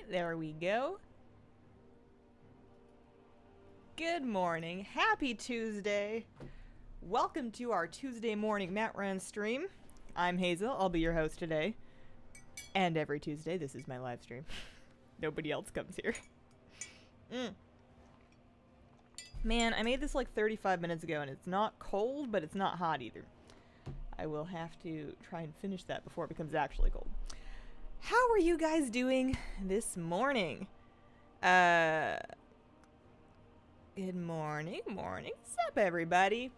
there we go. Good morning. Happy Tuesday. Welcome to our Tuesday morning Mat Run stream. I'm Hazel. I'll be your host today. And every Tuesday, this is my live stream. Nobody else comes here. Man, I made this like 35 minutes ago, and it's not cold, but it's not hot either. I will have to try and finish that before it becomes actually cold. How are you guys doing this morning? Good morning. What's up, everybody?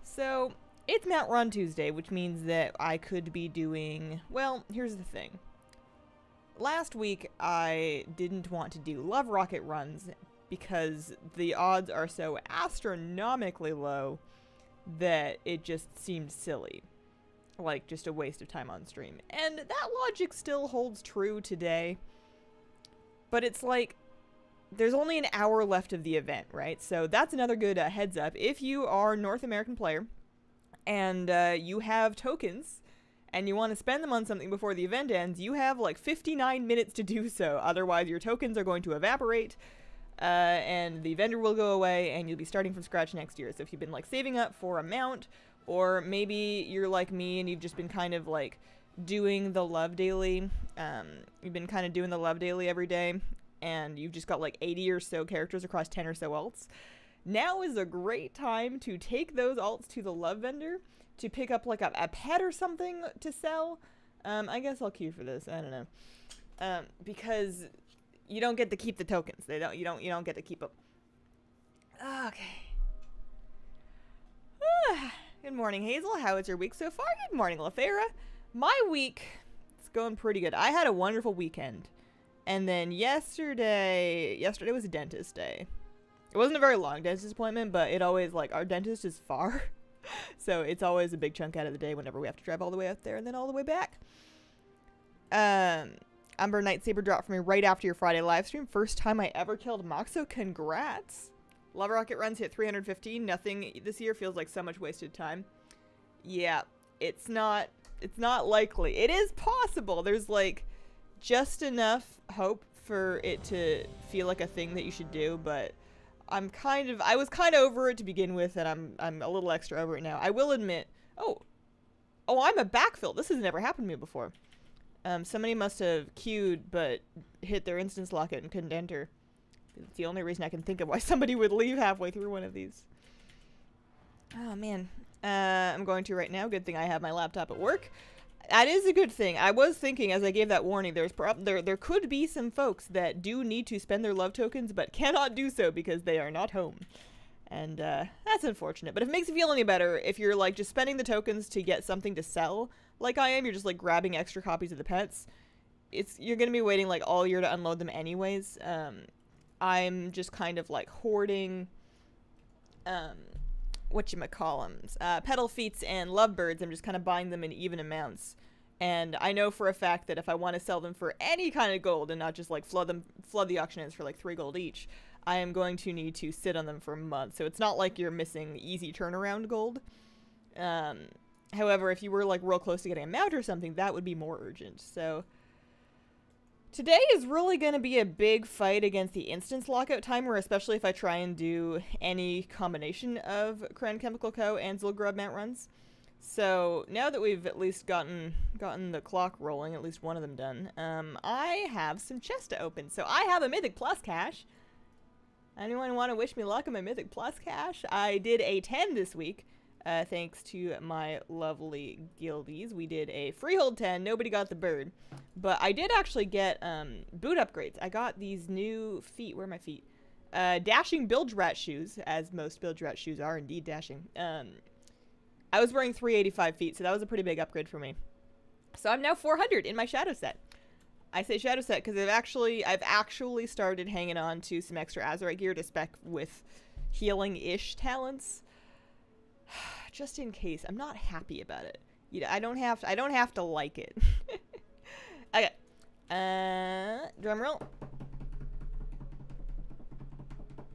So, it's Mat Run Tuesday, which means that I could be doing... Well, here's the thing. Last week, I didn't want to do Love Rocket runs because the odds are so astronomically low that it just seemed silly. Like, just a waste of time on stream. And that logic still holds true today. But it's like, there's only an hour left of the event, right? So that's another good heads up. If you are a North American player, and you have tokens, and you want to spend them on something before the event ends, you have like 59 minutes to do so. Otherwise, your tokens are going to evaporate, and the vendor will go away, and you'll be starting from scratch next year. So if you've been like saving up for a mount, or maybe you're like me and you've just been kind of like doing the love daily, you've been kind of doing the love daily every day, and you've just got like 80 or so characters across 10 or so alts, now is a great time to take those alts to the love vendor to pick up like a pet or something to sell. I guess I'll queue for this. I don't know. Because you don't get to keep the tokens. You don't get to keep them. Okay. Good morning, Hazel. How is your week so far? Good morning, LaFera. My week, it's going pretty good. I had a wonderful weekend. And then yesterday was a dentist day. It wasn't a very long dentist appointment, but it always, like, our dentist is far. So it's always a big chunk out of the day whenever we have to drive all the way out there and then all the way back. Umber Nightsaber dropped for me right after your Friday live stream. First time I ever killed Moxo. Congrats. Love Rocket runs hit 315. Nothing this year feels like so much wasted time. Yeah, it's not likely. It is possible. There's, like, just enough hope for it to feel like a thing that you should do, but I was kind of over it to begin with, and I'm a little extra over it now. I will admit, oh, I'm a backfill. This has never happened to me before. Somebody must have queued, but hit their instance locket and couldn't enter. It's the only reason I can think of why somebody would leave halfway through one of these. Oh, man. I'm going to right now. Good thing I have my laptop at work. That is a good thing. I was thinking as I gave that warning, there could be some folks that do need to spend their love tokens, but cannot do so because they are not home. And that's unfortunate. But if it makes you feel any better, if you're like just spending the tokens to get something to sell, like I am, you're just like grabbing extra copies of the pets, you're going to be waiting like all year to unload them anyways. I'm just kind of like hoarding, whatchamacallums, petal feets and lovebirds. I'm just kind of buying them in even amounts. And I know for a fact that if I want to sell them for any kind of gold and not just like flood the auction ends for like 3 gold each, I am going to need to sit on them for a month. So it's not like you're missing easy turnaround gold. However, if you were like real close to getting a mount or something, that would be more urgent. So today is really going to be a big fight against the instance lockout timer, especially if I try and do any combination of Crown Chemical Co. and Zilgrub mount runs. So now that we've at least gotten the clock rolling, at least one of them done, I have some chests to open. So I have a Mythic Plus cache. Anyone want to wish me luck on my Mythic Plus cache? I did a 10 this week, thanks to my lovely guildies. We did a freehold 10. Nobody got the bird. But I did actually get boot upgrades. I got these new feet. Where are my feet? Dashing bilge rat shoes, as most bilge rat shoes are indeed dashing. I was wearing 385 feet, so that was a pretty big upgrade for me. So I'm now 400 in my shadow set. I say shadow set because I've actually started hanging on to some extra Azurite gear to spec with healing-ish talents. Just in case. I'm not happy about it. You know, I don't have to like it. Okay. Drum roll.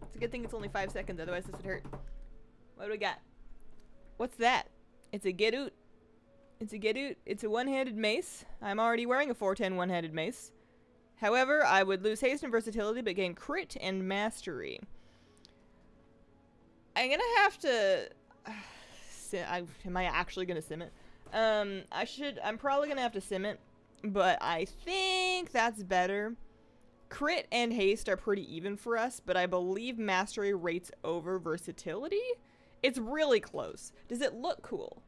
It's a good thing it's only 5 seconds, otherwise this would hurt. What do we got? What's that? It's a Gedoot. It's a Gedoot. It's a one-handed mace. I'm already wearing a 410 one-handed mace. However, I would lose haste and versatility, but gain crit and mastery. I'm gonna have to... am I actually gonna sim it? I'm probably gonna have to sim it, but I think that's better. Crit and haste are pretty even for us, but I believe mastery rates over versatility? It's really close. Does it look cool?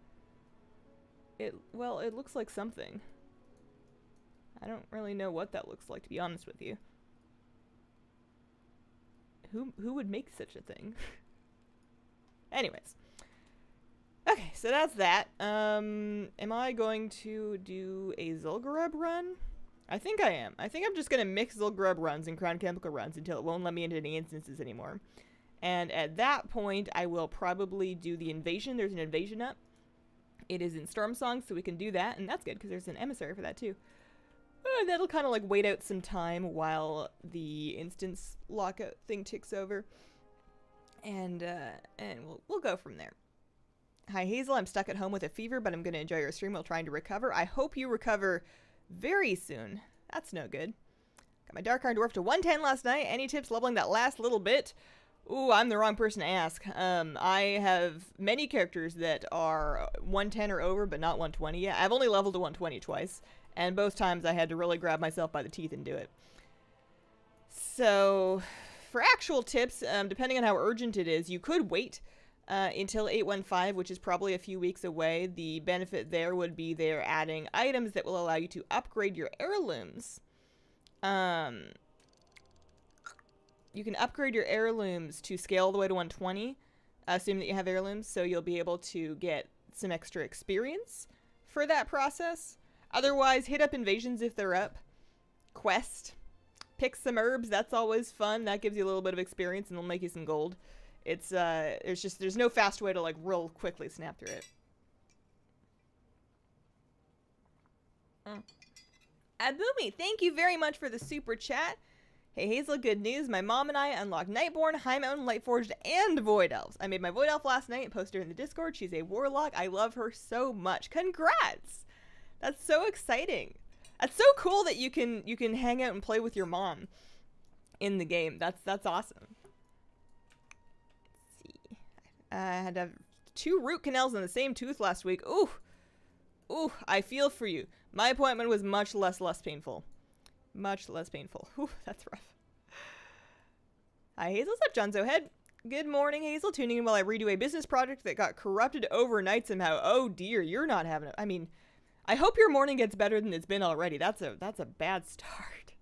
Well, it looks like something. I don't really know what that looks like, to be honest with you. Who would make such a thing? Anyways. Okay, so that's that. Am I going to do a Zul'Gurub run? I think I am. I think I'm just going to mix Zul'Gurub runs and Crown Chemical runs until it won't let me into any instances anymore. And at that point, I will probably do the invasion. There's an invasion up. It is in Storm Song, so we can do that, and that's good because there's an emissary for that too. That'll kind of like wait out some time while the instance lockout thing ticks over, and we'll go from there. Hi Hazel, I'm stuck at home with a fever, but I'm going to enjoy your stream while trying to recover. I hope you recover very soon. That's no good. Got my Dark Iron Dwarf to 110 last night. Any tips leveling that last little bit? Ooh, I'm the wrong person to ask. I have many characters that are 110 or over, but not 120 yet. I've only leveled to 120 twice, and both times I had to really grab myself by the teeth and do it. So, for actual tips, depending on how urgent it is, you could wait until 815, which is probably a few weeks away. The benefit there would be they're adding items that will allow you to upgrade your heirlooms. You can upgrade your heirlooms to scale all the way to 120, assuming that you have heirlooms, so you'll be able to get some extra experience for that process. Otherwise, hit up invasions if they're up. Quest. Pick some herbs, that's always fun. That gives you a little bit of experience and will make you some gold. It's, there's no fast way to, like, real quickly snap through it. Abumi, thank you very much for the super chat. Hey Hazel, good news. My mom and I unlocked Nightborn, High Mountain, Lightforged, and Void Elves. I made my Void Elf last night and posted her in the Discord. She's a warlock. I love her so much. Congrats! That's so exciting. That's so cool that you can hang out and play with your mom in the game. That's awesome. Let's see. I had to have 2 root canals in the same tooth last week. Ooh. Ooh, I feel for you. My appointment was much less painful. Much less painful. Whew, that's rough. Hi, Hazel. What's up, Jonzo Head? Good morning, Hazel. Tuning in while I redo a business project that got corrupted overnight somehow. Oh dear, you're not having it. I mean, I hope your morning gets better than it's been already. That's a bad start.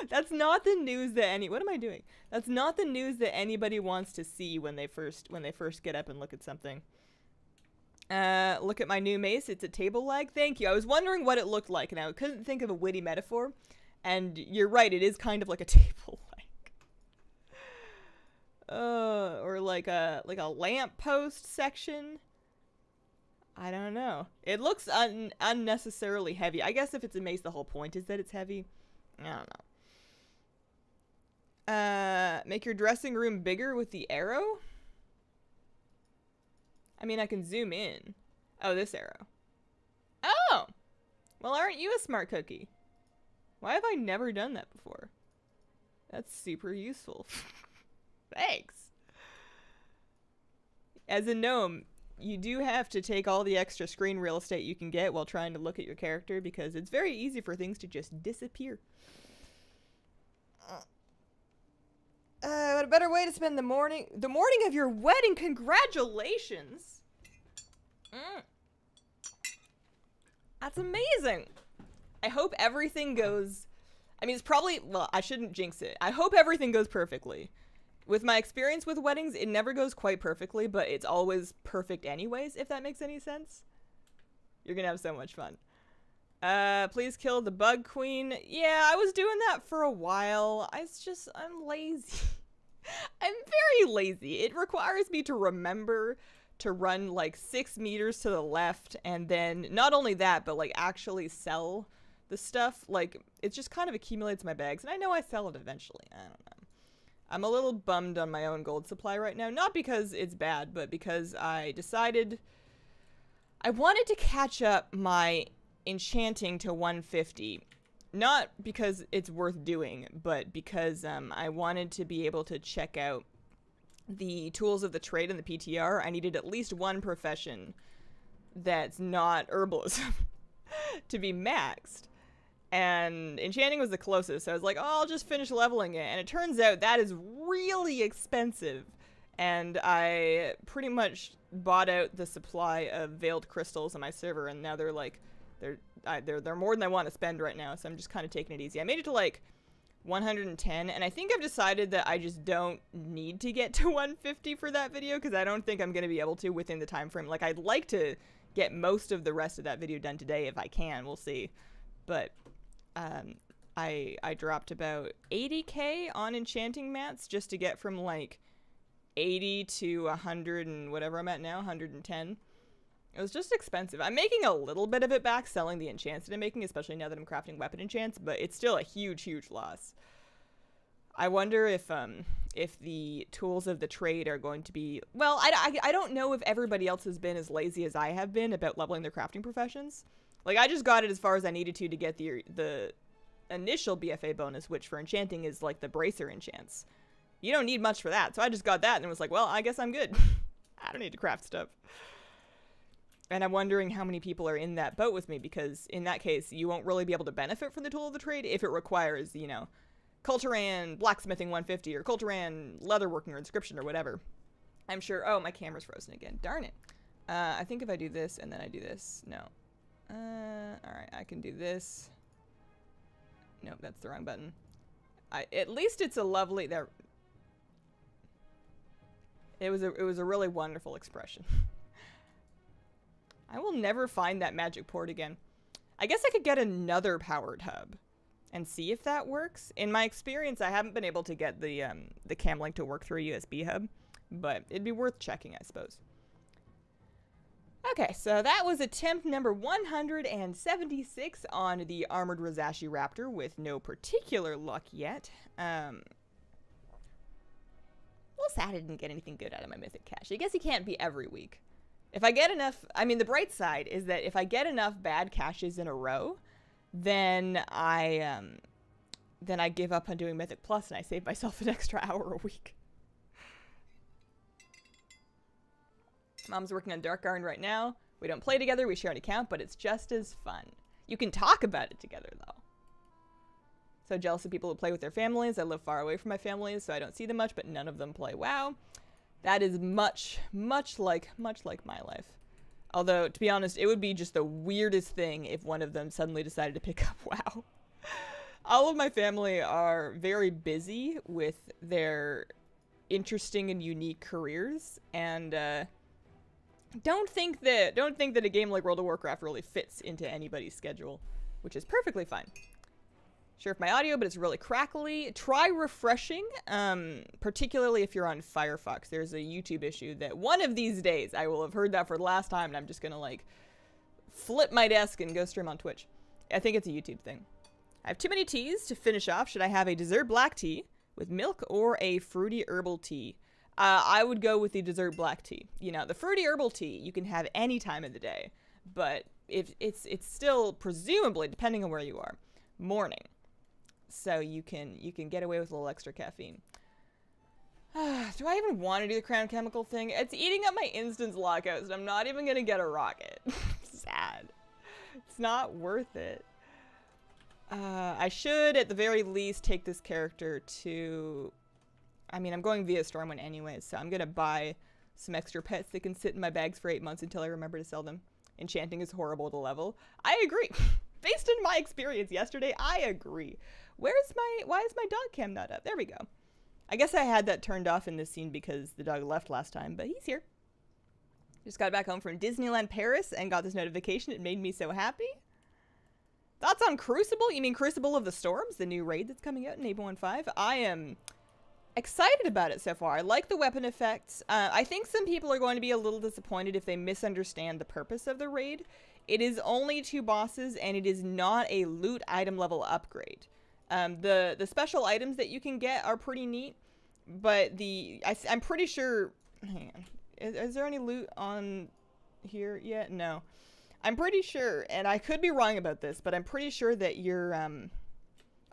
That's not the news that what am I doing? That's not the news that anybody wants to see when they first get up and look at something. Look at my new mace. It's a table leg. Thank you. I was wondering what it looked like, and I couldn't think of a witty metaphor. And you're right, it is kind of like a table leg. Or like a lamp post section. I don't know. It looks unnecessarily heavy. I guess if it's a mace, the whole point is that it's heavy. I don't know. Make your dressing room bigger with the arrow? I mean, I can zoom in. Oh, this arrow. Oh! Well, aren't you a smart cookie? Why have I never done that before? That's super useful. Thanks. As a gnome, you do have to take all the extra screen real estate you can get while trying to look at your character because it's very easy for things to just disappear. What a better way to spend the morning of your wedding. Congratulations. That's amazing. I hope everything goes, I mean, it's probably, well, I shouldn't jinx it. I hope everything goes perfectly. With my experience with weddings, it never goes quite perfectly, but it's always perfect anyways, if that makes any sense. You're gonna have so much fun. Please kill the bug queen. Yeah, I was doing that for a while. I'm lazy. I'm very lazy. It requires me to remember to run like 6 meters to the left, and then not only that, but like actually sell the stuff. Like, it just kind of accumulates in my bags, and I know I sell it eventually. I don't know. I'm a little bummed on my own gold supply right now, not because it's bad, but because I decided I wanted to catch up my enchanting to 150 not because it's worth doing, but because I wanted to be able to check out the tools of the trade in the PTR. I needed at least one profession that's not herbalism to be maxed. And enchanting was the closest, so I was like, oh, I'll just finish leveling it. And it turns out that is really expensive. And I pretty much bought out the supply of veiled crystals on my server, and now they're like, they're more than I want to spend right now, so I'm just kind of taking it easy. I made it to like 110, and I think I've decided that I just don't need to get to 150 for that video, because I don't think I'm going to be able to within the time frame. Like, I'd like to get most of the rest of that video done today if I can. We'll see. But I dropped about 80k on enchanting mats just to get from like 80 to 100 and whatever I'm at now, 110. It was just expensive. I'm making a little bit of it back selling the enchants that I'm making, especially now that I'm crafting weapon enchants, but it's still a huge loss. I wonder if the tools of the trade are going to be... Well, I don't know if everybody else has been as lazy as I have been about leveling their crafting professions. Like, I just got it as far as I needed to get the initial BFA bonus, which for enchanting is like the bracer enchants. You don't need much for that, so I just got that and was like, well, I guess I'm good. I don't need to craft stuff. And I'm wondering how many people are in that boat with me, because in that case, you won't really be able to benefit from the tool of the trade if it requires, you know, Culturan blacksmithing 150 or Culturan leatherworking or inscription or whatever. I'm sure... Oh, my camera's frozen again. Darn it. I think if I do this and then I do this... No. Alright, I can do this. Nope, that's the wrong button. At least it's a lovely... There. It was a really wonderful expression. I will never find that magic port again. I guess I could get another powered hub and see if that works. In my experience, I haven't been able to get the cam link to work through a USB hub, but it'd be worth checking, I suppose. Okay, so that was attempt number 176 on the Armored Razashi Raptor with no particular luck yet. Well, sad I didn't get anything good out of my mythic cache. I guess it can't be every week. If I get enough, I mean, the bright side is that if I get enough bad caches in a row, then I give up on doing Mythic Plus and I save myself an extra hour a week. Mom's working on Dark Garden right now. We don't play together, we share an account, but it's just as fun. You can talk about it together, though. So jealous of people who play with their families. I live far away from my families, so I don't see them much, but none of them play WoW. That is much like my life. Although, to be honest, it would be just the weirdest thing if one of them suddenly decided to pick up WoW. All of my family are very busy with their interesting and unique careers, and don't think that a game like World of Warcraft really fits into anybody's schedule, which is perfectly fine. Sure if my audio, but it's really crackly. Try refreshing, particularly if you're on Firefox. There's a YouTube issue that one of these days I will have heard that for the last time, and I'm just gonna like flip my desk and go stream on Twitch. I think it's a YouTube thing. I have too many teas to finish off. Should I have a dessert black tea with milk or a fruity herbal tea? I would go with the dessert black tea. You know, the fruity herbal tea you can have any time of the day, but if it's still presumably, depending on where you are, morning. So you can get away with a little extra caffeine. Do I even want to do the crown chemical thing? It's eating up my instance lockouts, and I'm not even gonna get a rocket. Sad. It's not worth it. I should, at the very least, take this character to... I mean, I'm going via Stormwind anyways, so I'm gonna buy some extra pets that can sit in my bags for 8 months until I remember to sell them. Enchanting is horrible to level. I agree. Based on my experience yesterday, I agree. Why is my dog cam not up? There we go. I guess I had that turned off in this scene because the dog left last time, but he's here. Just got back home from Disneyland Paris and got this notification. It made me so happy. Thoughts on Crucible? You mean Crucible of the Storms, the new raid that's coming out in 8.15? I am excited about it so far. I like the weapon effects. I think some people are going to be a little disappointed if they misunderstand the purpose of the raid. It is only 2 bosses, and it is not a loot item level upgrade. The special items that you can get are pretty neat, but I'm pretty sure... Hang on. Is there any loot on here yet? No. I'm pretty sure, and I could be wrong about this, but I'm pretty sure that your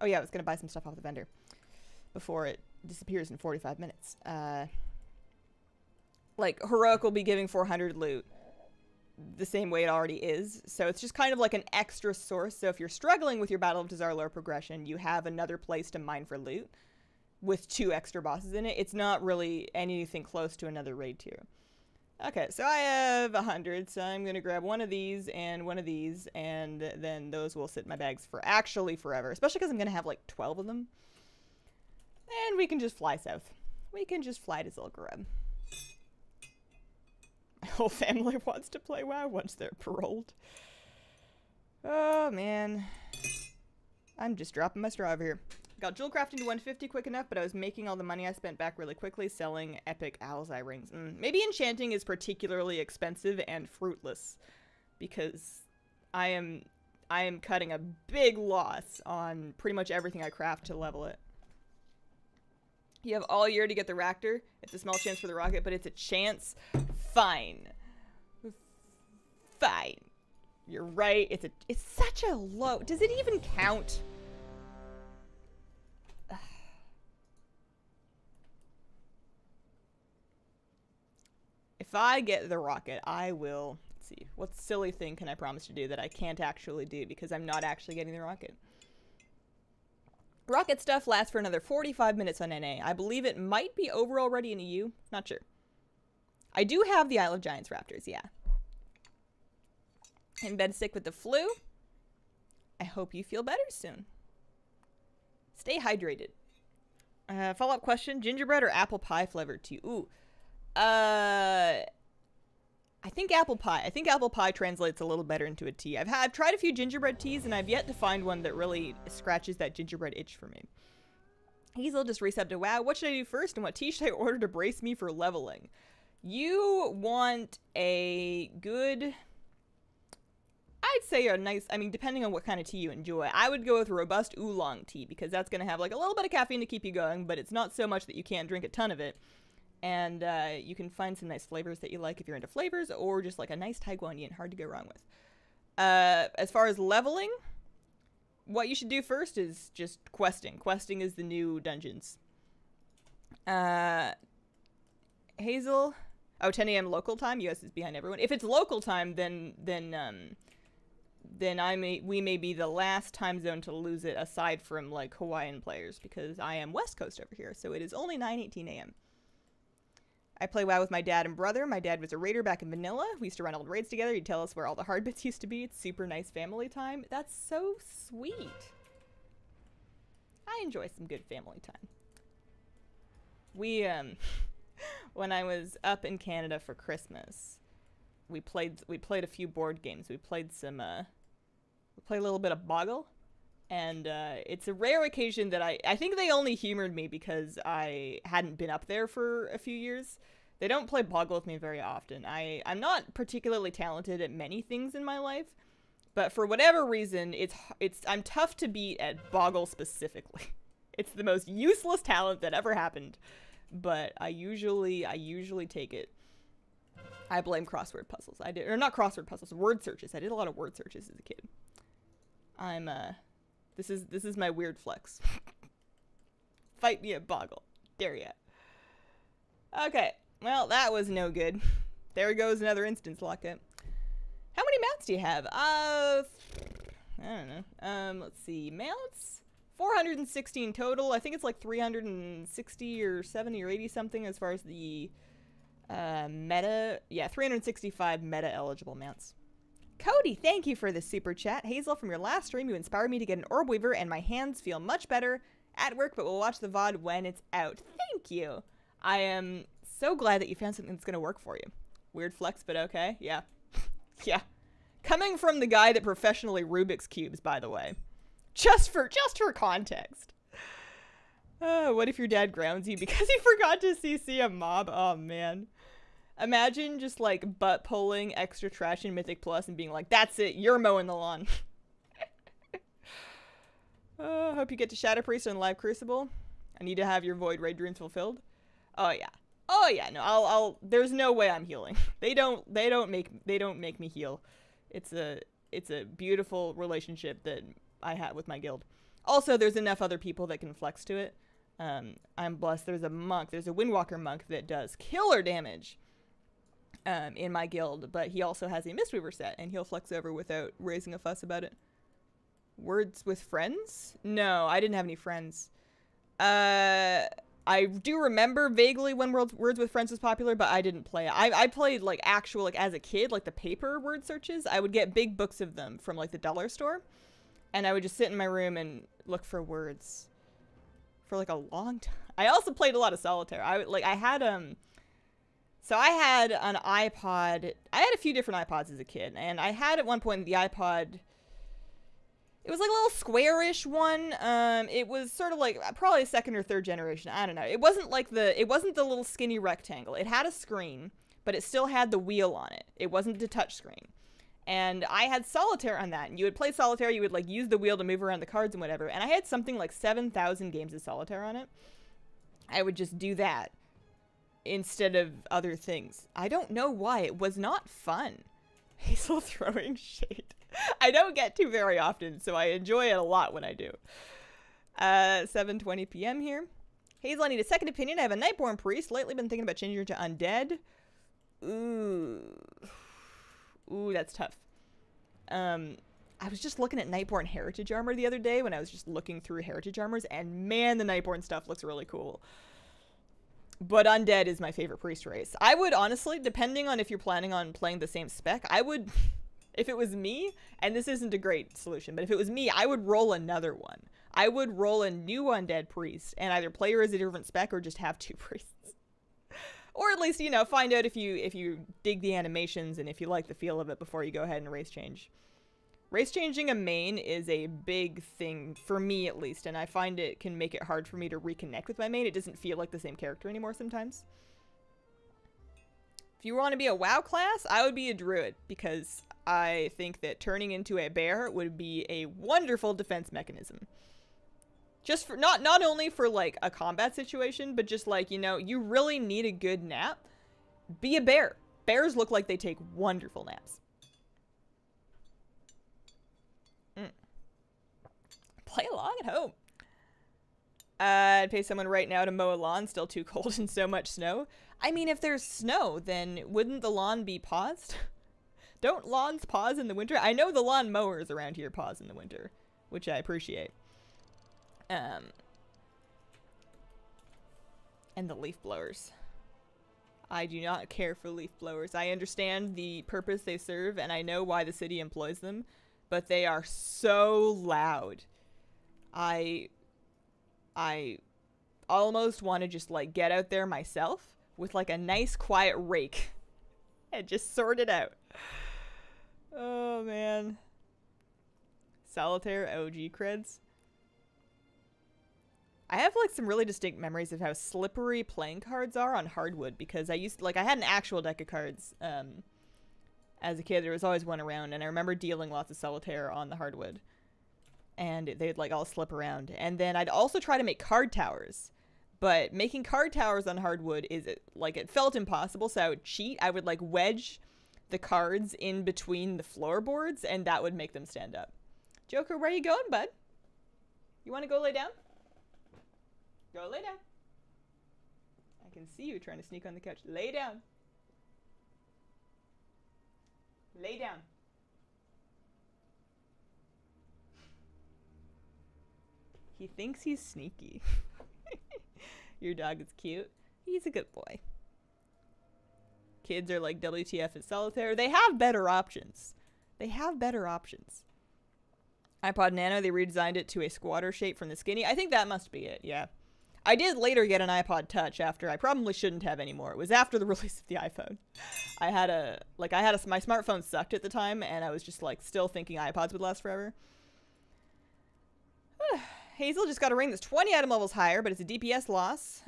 Oh yeah, I was gonna buy some stuff off the vendor before it disappears in 45 minutes. Like, Heroic will be giving 400 loot the same way it already is. So it's just kind of like an extra source. So if you're struggling with your Battle of Tazar low progression, you have another place to mine for loot with 2 extra bosses in it. It's not really anything close to another raid tier. Okay, so I have 100, so I'm going to grab one of these, and then those will sit in my bags for actually forever. Especially because I'm going to have like 12 of them. And we can just fly south. We can just fly to Zilgareb. My whole family wants to play WoW once they're paroled. Oh, man. I'm just dropping my straw over here. Got jewel crafting to 150 quick enough, but I was making all the money I spent back really quickly selling epic owl's eye rings. Maybe enchanting is particularly expensive and fruitless because I am cutting a big loss on pretty much everything I craft to level it. You have all year to get the Raptor. It's a small chance for the rocket, but it's a chance. Fine. Fine. You're right. It's such a low. Does it even count? If I get the rocket, I will, let's see, what silly thing can I promise to do that I can't actually do because I'm not actually getting the rocket? Rocket stuff lasts for another 45 minutes on NA. I believe it might be over already in EU. Not sure. I do have the Isle of Giants Raptors, yeah. In bed sick with the flu. I hope you feel better soon. Stay hydrated. Follow-up question, gingerbread or apple pie flavored tea? Ooh. I think apple pie. I think apple pie translates a little better into a tea. I've tried a few gingerbread teas, and I've yet to find one that really scratches that gingerbread itch for me. Hazel just resubbed to WoW. What should I do first, and what tea should I order to brace me for leveling? You want a good... I'd say a nice... I mean, depending on what kind of tea you enjoy. I would go with robust oolong tea, because that's going to have like a little bit of caffeine to keep you going, but it's not so much that you can't drink a ton of it. And you can find some nice flavors that you like if you're into flavors, or just like a nice Taiguanian, hard to go wrong with. As far as leveling, what you should do first is just questing. Questing is the new dungeons. Hazel, oh, 10 a.m. local time. US is behind everyone. If it's local time, then we may be the last time zone to lose it, aside from like Hawaiian players, because I am West Coast over here, so it is only 9:18 a.m. I play WoW with my dad and brother. My dad was a raider back in vanilla. We used to run old raids together. He'd tell us where all the hard bits used to be. It's super nice family time. That's so sweet. I enjoy some good family time. We, when I was up in Canada for Christmas, we played a few board games. We played a little bit of Boggle. And it's a rare occasion that I think they only humored me because I hadn't been up there for a few years. They don't play Boggle with me very often. I'm not particularly talented at many things in my life, but for whatever reason, I'm tough to beat at Boggle specifically. It's the most useless talent that ever happened, but I usually take it. I blame crossword puzzles. Or not crossword puzzles, word searches. I did a lot of word searches as a kid. This is my weird flex. Fight me at Boggle. Dare ya. Okay. Well, that was no good. There goes another instance locket. How many mounts do you have? I don't know. Let's see. Mounts? 416 total. I think it's like 360 or 70 or 80 something as far as the meta. Yeah, 365 meta eligible mounts. Cody, thank you for the super chat. Hazel, from your last stream, you inspired me to get an orb weaver, and my hands feel much better at work, but we'll watch the VoD when it's out. Thank you. I am so glad that you found something that's going to work for you. Weird flex, but okay. Yeah. Yeah. Coming from the guy that professionally Rubik's cubes, by the way. Just for context. What if your dad grounds you because he forgot to CC a mob? Oh, man. Imagine just, like, butt pulling extra trash in Mythic Plus and being like, that's it, you're mowing the lawn. Hope you get to Shadow Priest on Live Crucible. I need to have your Void Raid dreams fulfilled. Oh, yeah. Oh, yeah, no, there's no way I'm healing. They don't make me heal. It's a beautiful relationship that I have with my guild. Also, there's enough other people that can flex to it. I'm blessed. There's a Windwalker monk that does killer damage in my guild, but he also has a Mistweaver set, and he'll flex over without raising a fuss about it. Words with friends? No, I didn't have any friends. I do remember vaguely when Words with Friends was popular, but I didn't play it. I played, like, actual, like, as a kid, like, the paper word searches. I would get big books of them from, like, the dollar store, and I would just sit in my room and look for words for, like, a long time. I also played a lot of solitaire. I had an iPod. I had a few different iPods as a kid, and I had at one point the iPod. It was like a little squarish one. It was sort of like probably a second or third generation. I don't know. It wasn't the little skinny rectangle. It had a screen, but it still had the wheel on it. It wasn't the touch screen. And I had solitaire on that. And you would play solitaire. You would like use the wheel to move around the cards and whatever. And I had something like 7,000 games of solitaire on it. I would just do that instead of other things. I don't know why. It was not fun. Hazel throwing shade. I don't get to very often, so I enjoy it a lot when I do. 7:20 p.m. here. Hazel, I need a second opinion. I have a Nightborn priest. Lately been thinking about changing her to undead. Ooh, that's tough. I was just looking at Nightborn heritage armor the other day when I was just looking through heritage armors, and man, the Nightborn stuff looks really cool. But undead is my favorite priest race. I would honestly, depending on if you're planning on playing the same spec, I would, if it was me, and this isn't a great solution, but if it was me, I would roll another one. I would roll a new undead priest and either play her as a different spec or just have two priests. Or at least, you know, find out if you dig the animations and if you like the feel of it before you go ahead and race change. Race changing a main is a big thing, for me at least, and I find it can make it hard for me to reconnect with my main. It doesn't feel like the same character anymore sometimes. If you want to be a WoW class, I would be a druid, because I think that turning into a bear would be a wonderful defense mechanism. Just for, not only for like a combat situation, but just like, you know, you really need a good nap. Be a bear. Bears look like they take wonderful naps. Play along at home. I'd pay someone right now to mow a lawn, still too cold and so much snow. I mean, if there's snow, then wouldn't the lawn be paused? Don't lawns pause in the winter? I know the lawn mowers around here pause in the winter, which I appreciate. And the leaf blowers. I do not care for leaf blowers. I understand the purpose they serve, and I know why the city employs them, but they are so loud. I almost want to just like get out there myself with like a nice quiet rake and just sort it out. Oh man. Solitaire OG creds. I have like some really distinct memories of how slippery playing cards are on hardwood, because I had an actual deck of cards as a kid. There was always one around, and I remember dealing lots of solitaire on the hardwood. And they'd like all slip around. And then I'd also try to make card towers. But making card towers on hardwood is like, it felt impossible, so I would cheat. I would like wedge the cards in between the floorboards, and that would make them stand up. Joker, where are you going, bud? You want to go lay down? Go lay down. I can see you trying to sneak on the couch. Lay down. Lay down. He thinks he's sneaky. Your dog is cute. He's a good boy. Kids are like, WTF is solitaire. They have better options. They have better options. iPod Nano, they redesigned it to a squatter shape from the skinny. I think that must be it, yeah. I did later get an iPod Touch after I probably shouldn't have anymore. It was after the release of the iPhone. My smartphone sucked at the time, and I was just like still thinking iPods would last forever. Hazel just got a ring that's 20 item levels higher, but it's a DPS loss.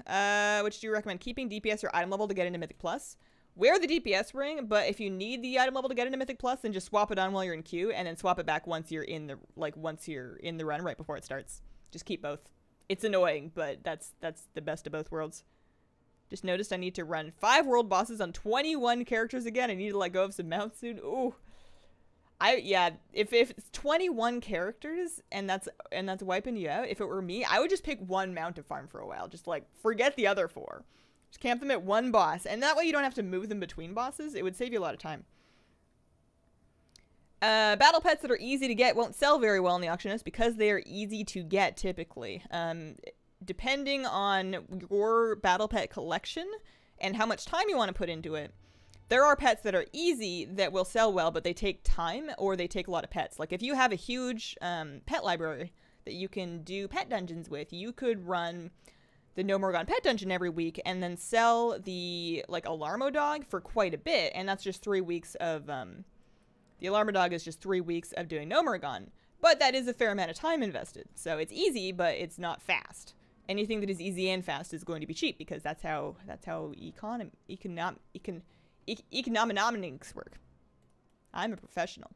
Which do you recommend keeping, DPS or item level to get into Mythic Plus? Wear the DPS ring, but if you need the item level to get into Mythic Plus, then just swap it on while you're in queue, and then swap it back once you're in the run right before it starts. Just keep both. It's annoying, but that's the best of both worlds. Just noticed I need to run 5 world bosses on 21 characters again. I need to let go of some mounts soon. Ooh. Yeah, if it's 21 characters and that's wiping you out, if it were me, I would just pick one mount to farm for a while. Just like forget the other 4. Just camp them at one boss, and that way you don't have to move them between bosses. It would save you a lot of time. Battle pets that are easy to get won't sell very well in the auction house because they are easy to get typically. Depending on your battle pet collection and how much time you want to put into it, there are pets that are easy that will sell well, but they take time or they take a lot of pets. Like if you have a huge pet library that you can do pet dungeons with, you could run the No More Gone pet dungeon every week and then sell the like Alarmo dog for quite a bit. And that's just 3 weeks of, the Alarmo dog is just 3 weeks of doing No More Gone. But that is a fair amount of time invested. So it's easy, but it's not fast. Anything that is easy and fast is going to be cheap because that's how economics work. I'm a professional.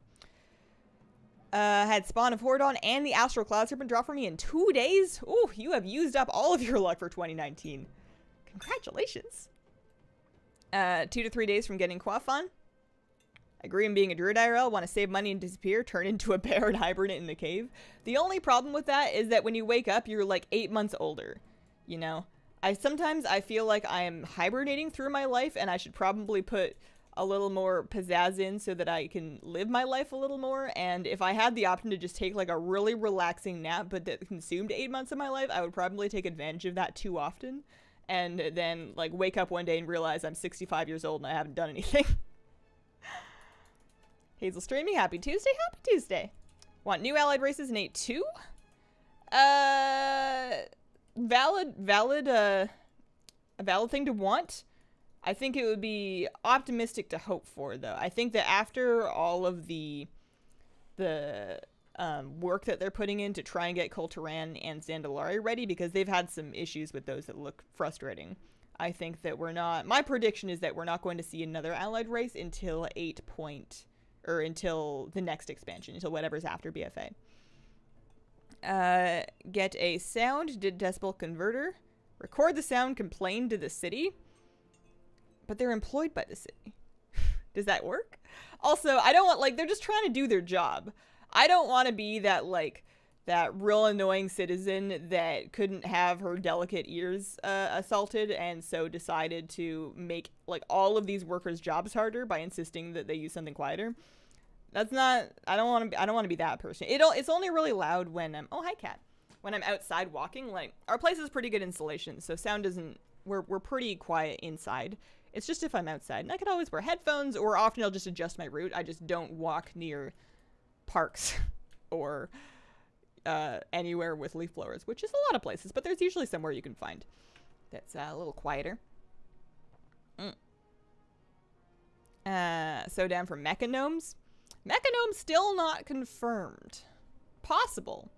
Had Spawn of Hordon and the Astral Cloud Serpent drop for me in 2 days. Ooh, you have used up all of your luck for 2019. Congratulations. 2 to 3 days from getting Quaffon. Agree on being a druid IRL, want to save money and disappear, turn into a bear and hibernate in the cave. The only problem with that is that when you wake up, you're like 8 months older, you know? Sometimes I feel like I am hibernating through my life and I should probably put a little more pizzazz in so that I can live my life a little more. And if I had the option to just take like a really relaxing nap, but that consumed 8 months of my life, I would probably take advantage of that too often. And then like wake up one day and realize I'm 65 years old and I haven't done anything. Hazel streaming, happy Tuesday, happy Tuesday. Want new allied races in 8.2? A valid thing to want. I think it would be optimistic to hope for, though. I think that after all of the work that they're putting in to try and get Kulturan and Zandalari ready, because they've had some issues with those that look frustrating. I think that my prediction is that we're not going to see another allied race until until the next expansion, until whatever's after BFA. Get a sound decibel converter. Record the sound, complain to the city. But they're employed by the city. Does that work? Also, I don't want, like, they're just trying to do their job. I don't want to be that, like, that real annoying citizen that couldn't have her delicate ears assaulted and so decided to make, like, all of these workers' jobs harder by insisting that they use something quieter. That's not, I don't want to be that person. It's only really loud when oh, hi, cat. When I'm outside walking, like, our place is pretty good insulation, so sound isn't, we're pretty quiet inside. It's just if I'm outside, and I could always wear headphones, or often I'll just adjust my route. I just don't walk near parks or anywhere with leaf blowers, which is a lot of places, but there's usually somewhere you can find that's a little quieter. So down for Mechanomes. Mechanomes still not confirmed. Possible.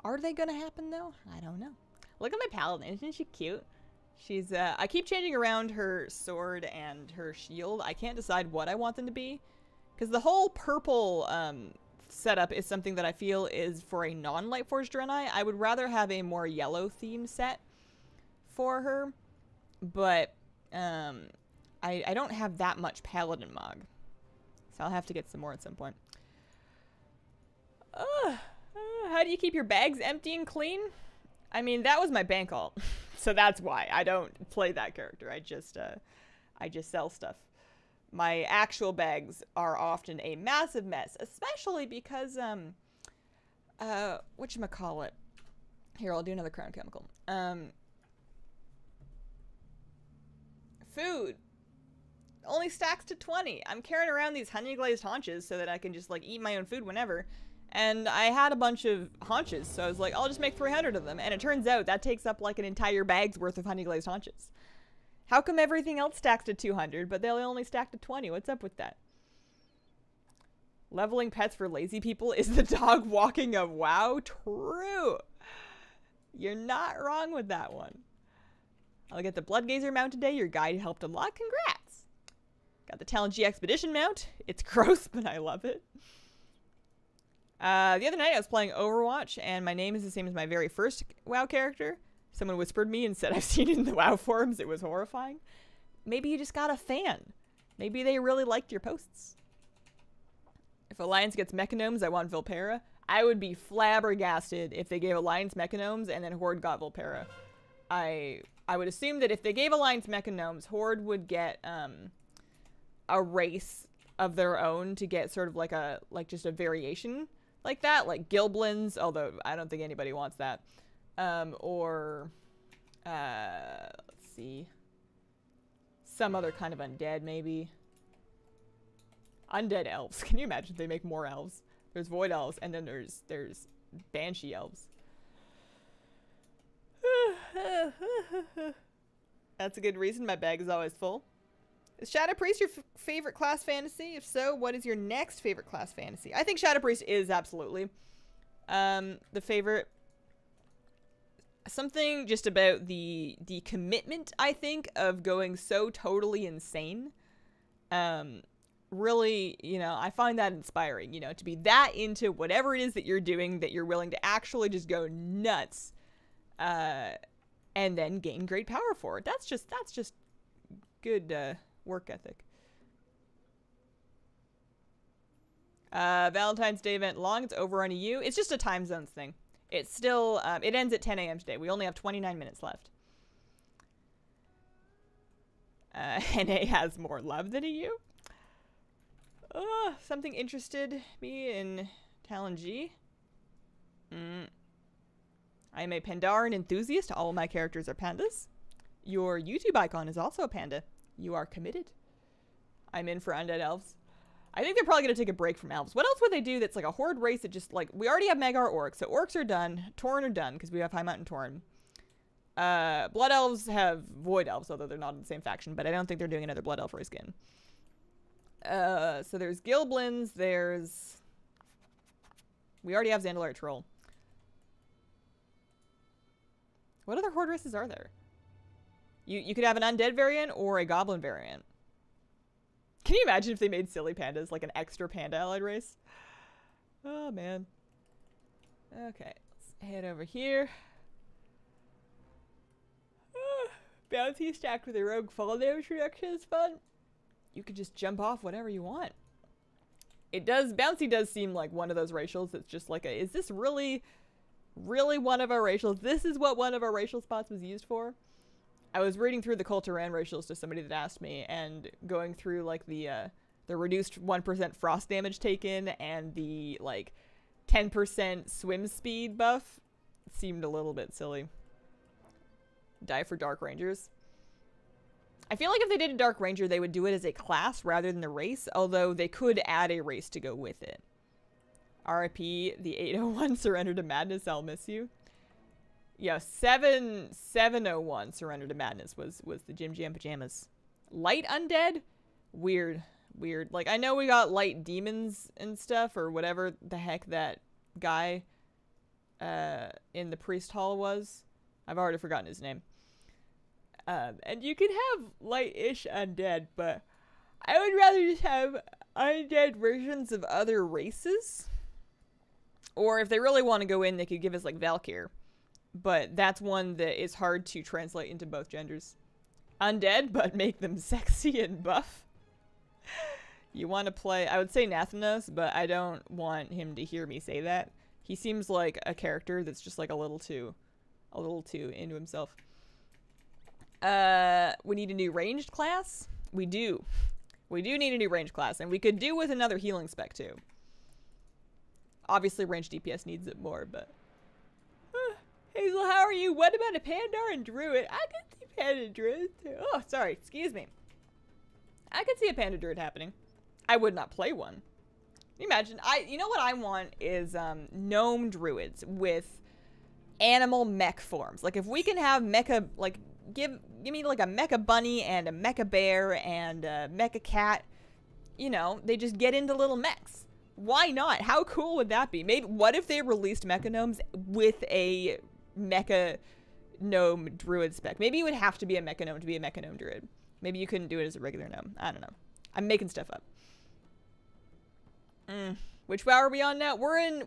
Are they gonna happen though? I don't know. Look at my paladin. Isn't she cute? She's, I keep changing around her sword and her shield. I can't decide what I want them to be. Because the whole purple, setup is something that I feel is for a non-Lightforged Draenei. I would rather have a more yellow theme set for her. But, I don't have that much paladin mog. So I'll have to get some more at some point. How do you keep your bags empty and clean? I mean, that was my bank alt. So that's why I don't play that character. I just sell stuff. My actual bags are often a massive mess, especially because, whatchamacallit? Here, I'll do another crown chemical. Food. Only stacks to 20. I'm carrying around these honey glazed haunches so that I can just, like, eat my own food whenever. And I had a bunch of haunches, so I was like, I'll just make 300 of them. And it turns out that takes up like an entire bag's worth of honey glazed haunches. How come everything else stacks to 200, but they'll only stack to 20? What's up with that? Leveling pets for lazy people is the dog walking of WoW. True. You're not wrong with that one. I'll get the Bloodgazer mount today. Your guide helped a lot. Congrats. Got the Talon G Expedition mount. It's gross, but I love it. The other night I was playing Overwatch, and my name is the same as my very first WoW character. Someone whispered me and said I've seen it in the WoW forums. It was horrifying. Maybe you just got a fan. Maybe they really liked your posts. If Alliance gets Mechanomes, I want Volpera. I would be flabbergasted if they gave Alliance Mechanomes and then Horde got Volpera. I would assume that if they gave Alliance Mechanomes, Horde would get a race of their own to get sort of like just a variation like that, like Gilblins, although I don't think anybody wants that. Or let's see, some other kind of undead maybe. Undead elves. Can you imagine if they make more elves? There's void elves, and then there's banshee elves. That's a good reason my bag is always full. Is Shadow Priest your favorite class fantasy? If so, what is your next favorite class fantasy? I think Shadow Priest is absolutely the favorite. Something just about the commitment, I think, of going so totally insane. Really, you know, I find that inspiring, you know, to be that into whatever it is that you're doing, that you're willing to actually just go nuts, and then gain great power for it. That's just good work ethic. Valentine's Day event long. It's over on EU. It's just a time zones thing. It's still, it ends at 10 a.m. today. We only have 29 minutes left. NA has more love than EU. Something interested me in Talon G. I am a Pandaren enthusiast. All of my characters are pandas. Your YouTube icon is also a panda. You are committed. I'm in for undead elves. I think they're probably going to take a break from elves. What else would they do that's like a horde race that just like... We already have Megar orcs, so orcs are done. Tauren are done because we have High Mountain Tauren. Blood elves have void elves, although they're not in the same faction, but I don't think they're doing another blood elf race again. So there's Gilblins, there's... We already have Zandalari Troll. What other horde races are there? You could have an undead variant or a goblin variant. Can you imagine if they made silly pandas like an extra panda allied race? Oh, man. Okay, let's head over here. Bounty stacked with a rogue fall damage reduction is fun. You could just jump off whatever you want. It does, Bouncy does seem like one of those racials that's just like a, is this really one of our racials? This is what one of our racial spots was used for? I was reading through the Kulturan racials to somebody that asked me, and going through like the reduced 1% frost damage taken and the like 10% swim speed buff seemed a little bit silly. Die for Dark Rangers. I feel like if they did a Dark Ranger, they would do it as a class rather than the race, although they could add a race to go with it. RIP, the 801 Surrender to Madness, I'll miss you. Yeah, 701 Surrender to Madness was the Jim Jam Pajamas. Light Undead? Weird. Like, I know we got light demons and stuff, or whatever the heck that guy in the Priest Hall was. I've already forgotten his name. And you can have light-ish undead, but I would rather just have undead versions of other races. Or if they really want to go in, they could give us, like, Valkyr. But that's one that is hard to translate into both genders. Undead, but make them sexy and buff. You want to play... I would say Nathanos, but I don't want him to hear me say that. He seems like a character that's just, like, a little too into himself. We need a new ranged class? We do. We do need a new ranged class, and we could do with another healing spec, too. Obviously, ranged DPS needs it more, but... Hazel, how are you? What about a Pandaren Druid? I could see Panda Druid, too. Oh, sorry. Excuse me. I could see a Panda Druid happening. I would not play one. Can you imagine? You know what I want is, gnome druids with animal mech forms. Like, if we can have mecha, like... Give me like a mecha bunny and a mecha bear and a mecha cat. You know, they just get into little mechs. Why not? How cool would that be? Maybe, what if they released mecha gnomes with a mecha gnome druid spec? Maybe it would have to be a mecha gnome to be a mecha gnome druid. Maybe you couldn't do it as a regular gnome. I don't know. I'm making stuff up. Which WoW are we on now? We're in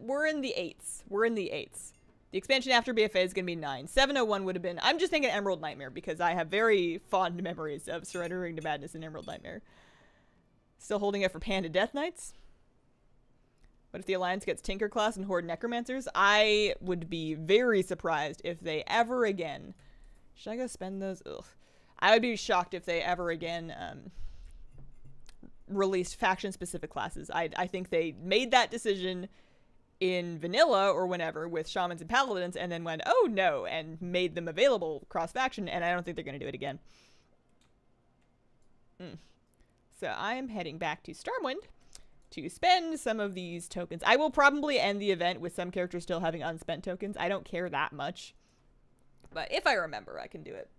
the 8s. We're in the 8s. The expansion after BFA is going to be 9. 701 would have been... I'm just thinking Emerald Nightmare because I have very fond memories of Surrendering to Madness in Emerald Nightmare. Still holding it for Panda Death Knights. What if the Alliance gets Tinker class and Horde Necromancers? I would be very surprised if they ever again... Should I go spend those? Ugh. I would be shocked if they ever again released faction-specific classes. I think they made that decision in vanilla or whenever with Shamans and Paladins and then went, oh no, and made them available cross-faction, and I don't think they're going to do it again. So I'm heading back to Stormwind to spend some of these tokens. I will probably end the event with some characters still having unspent tokens. I don't care that much. But if I remember, I can do it.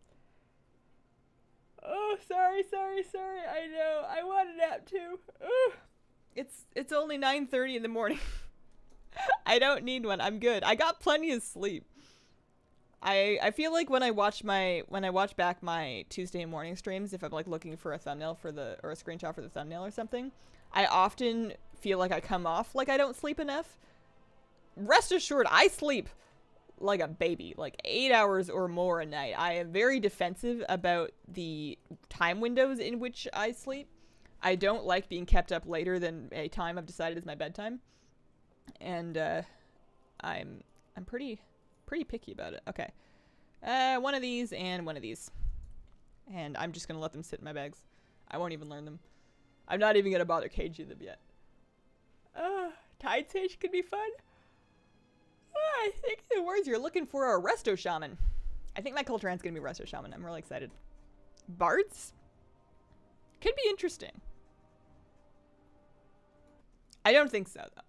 Oh, sorry. I know. I want a nap too. Ugh. It's only 9:30 in the morning. I don't need one. I'm good. I got plenty of sleep. I feel like when I watch back my Tuesday morning streams, if I'm like looking for a thumbnail for or a screenshot for the thumbnail or something, I often feel like I come off like I don't sleep enough. Rest assured, I sleep like a baby, like 8 hours or more a night. I am very defensive about the time windows in which I sleep. I don't like being kept up later than a time I've decided is my bedtime. And I'm pretty picky about it. Okay. One of these and one of these. And I'm just gonna let them sit in my bags. I won't even learn them. I'm not even gonna bother caging them yet. Tide Sage could be fun. I think the words you're looking for are Resto Shaman. I think my culture hand's gonna be Resto Shaman. I'm really excited. Bards? Could be interesting. I don't think so, though.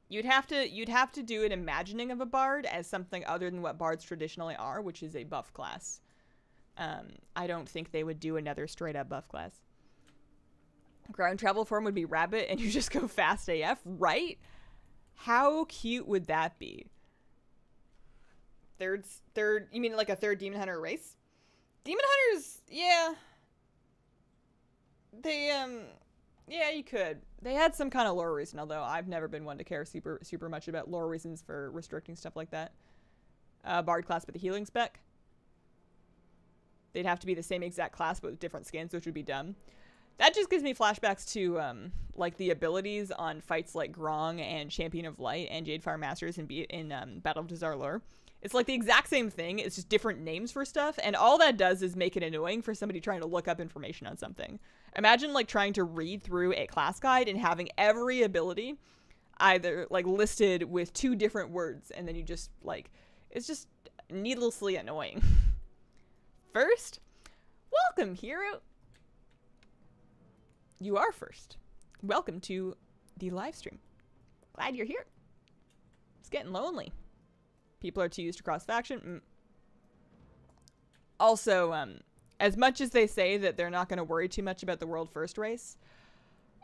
You'd have to do an imagining of a bard as something other than what bards traditionally are, which is a buff class. I don't think they would do another straight up buff class. Ground travel form would be rabbit and you just go fast AF, right? How cute would that be? Third, you mean like a third demon hunter race? Demon hunters, yeah. Yeah, you could. They had some kind of lore reason, although I've never been one to care super much about lore reasons for restricting stuff like that. Bard class with a healing spec. They'd have to be the same exact class but with different skins, which would be dumb. That just gives me flashbacks to like the abilities on fights like Grong and Champion of Light and Jadefire Masters in Battle of Dazar lore. It's like the exact same thing. It's just different names for stuff, and all that does is make it annoying for somebody trying to look up information on something. Imagine like trying to read through a class guide and having every ability either like listed with 2 different words, and then you just like, it's just needlessly annoying. First, welcome, hero. You are first. Welcome to the live stream. Glad you're here. It's getting lonely. People are too used to cross-faction. Also, as much as they say that they're not going to worry too much about the world first race,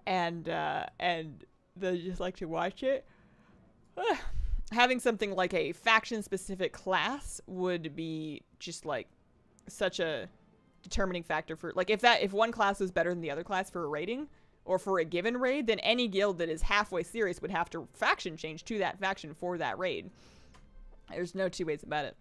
and they just like to watch it, having something like a faction-specific class would be just like such a determining factor for, like, if one class was better than the other class for a rating or for a given raid, then any guild that is halfway serious would have to faction change to that faction for that raid. There's no 2 ways about it.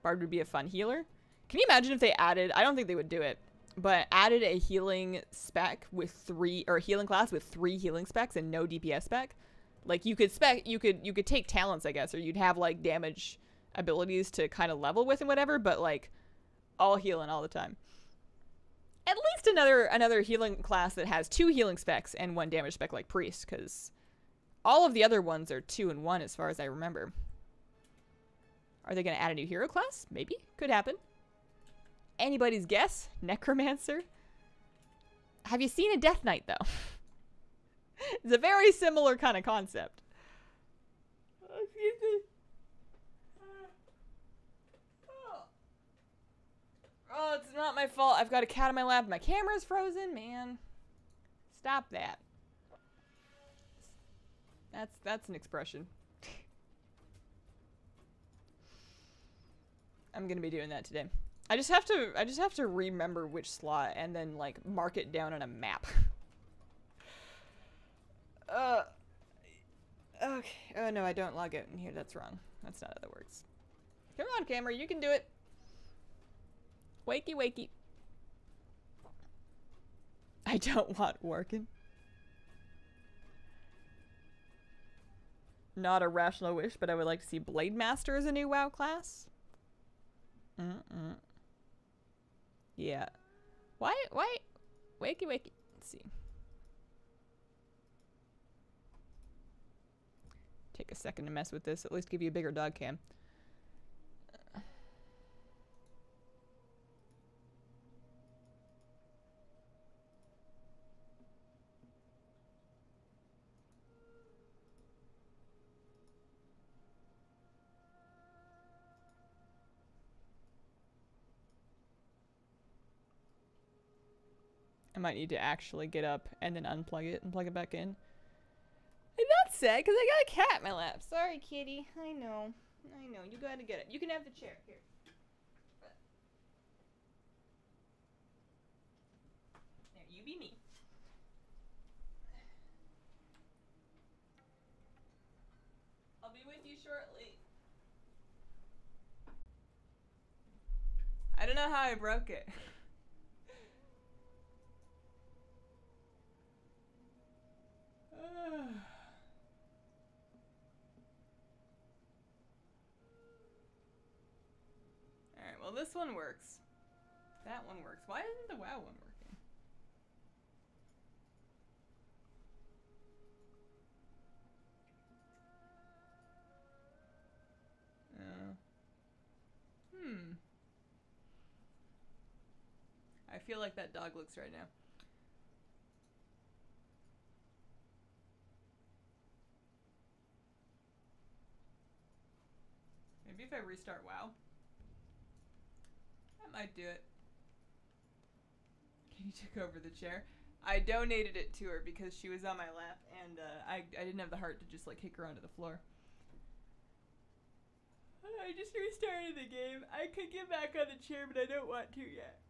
Bard would be a fun healer. Can you imagine if they added, I don't think they would do it, but added a healing spec with 3, or a healing class with 3 healing specs and no DPS spec? Like you could take talents, I guess, or you'd have like damage abilities to kind of level with and whatever, but like all healing all the time. At least another healing class that has 2 healing specs and 1 damage spec like Priest, because all of the other ones are 2 and 1 as far as I remember. Are they going to add a new hero class? Maybe. Could happen. Anybody's guess? Necromancer? Have you seen a Death Knight, though? It's a very similar kind of concept. Excuse me. Oh, it's not my fault. I've got a cat on my lap. My camera's frozen, man. Stop that. That's an expression. I'm gonna be doing that today. I just have to remember which slot and then like mark it down on a map. Okay. Oh no, I don't log out in here. That's wrong. That's not how that works. Come on, camera, you can do it. Wakey, wakey. I don't want working. not a rational wish, but I would like to see Blade Master as a new WoW class. Yeah. Why? Wakey. Let's see. Take a second to mess with this. At least give you a bigger dog cam. I might need to actually get up and then unplug it and plug it back in. And that's sad because I got a cat in my lap. Sorry, kitty. I know. You gotta get it. You can have the chair. Here. There, you be me. I'll be with you shortly. I don't know how I broke it. Alright, well this one works. That one works. Why isn't the WoW one working? I feel like that dog looks right now. Maybe if I restart WoW, that might do it. Can you take over the chair? I donated it to her because she was on my lap, and I didn't have the heart to just like kick her onto the floor. I just restarted the game. I could get back on the chair, but I don't want to yet.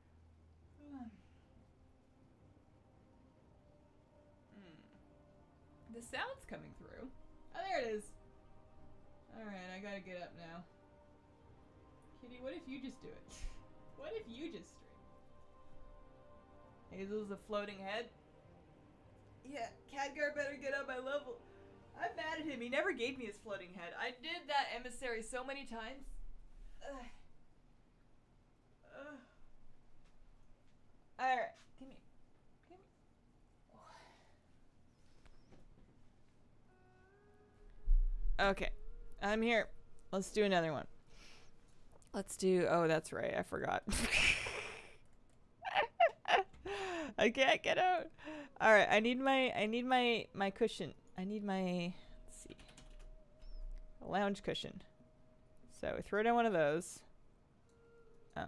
The sound's coming through. Oh, there it is. Alright, I gotta get up now. Kitty, what if you just do it? What if you just stream? Hazel's a floating head. Yeah, Khadgar better get on my level. I'm mad at him. He never gave me his floating head. I did that emissary so many times. Alright, give me. Okay, I'm here. Let's do another one. Let's do, oh, that's right, I forgot. I can't get out. All right, I need my cushion. I need my, let's see, a lounge cushion. So we throw down one of those. Oh,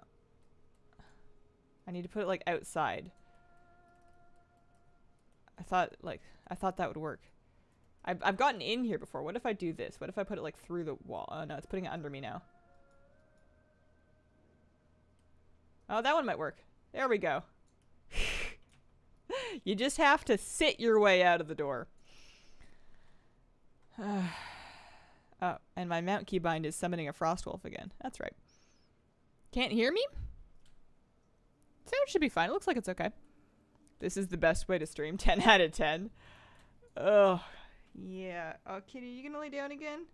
I need to put it like outside. I thought that would work. I've gotten in here before. What if I do this? What if I put it like through the wall? Oh no, it's putting it under me now. Oh, that one might work. There we go. You just have to sit your way out of the door. Oh, and my mount keybind is summoning a Frostwolf again. That's right. Can't hear me? Sound should be fine. It looks like it's okay. This is the best way to stream. 10 out of 10. Oh, yeah. Oh, Kitty, you gonna lay down again?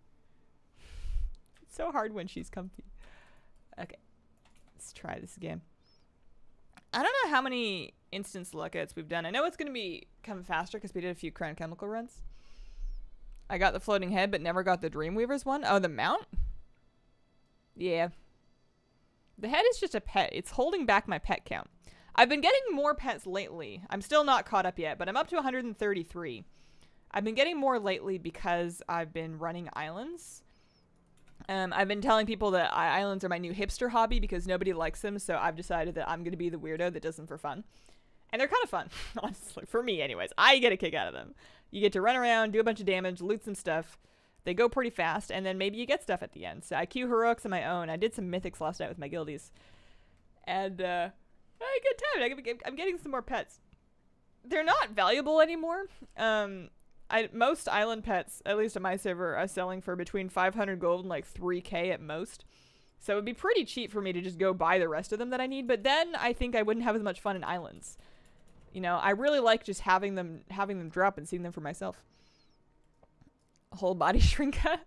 It's so hard when she's comfy. Okay. Let's try this again. I don't know how many instance lookouts we've done. I know it's going to become faster because we did a few Crown Chemical runs. I got the floating head, but never got the Dreamweavers one. Oh, the mount? Yeah. The head is just a pet. It's holding back my pet count. I've been getting more pets lately. I'm still not caught up yet, but I'm up to 133. I've been getting more lately because I've been running islands. I've been telling people that islands are my new hipster hobby because nobody likes them, so I've decided that I'm going to be the weirdo that does them for fun. And they're kind of fun, honestly. For me, anyways. I get a kick out of them. You get to run around, do a bunch of damage, loot some stuff. They go pretty fast, and then maybe you get stuff at the end. So I queue heroics on my own. I did some mythics last night with my guildies. And, I had a good time. I'm getting some more pets. They're not valuable anymore. Most island pets, at least on my server, are selling for between 500 gold and like 3k at most. So it would be pretty cheap for me to just go buy the rest of them that I need, but then I think I wouldn't have as much fun in islands. You know, I really like just having them drop and seeing them for myself. Whole body shrinka?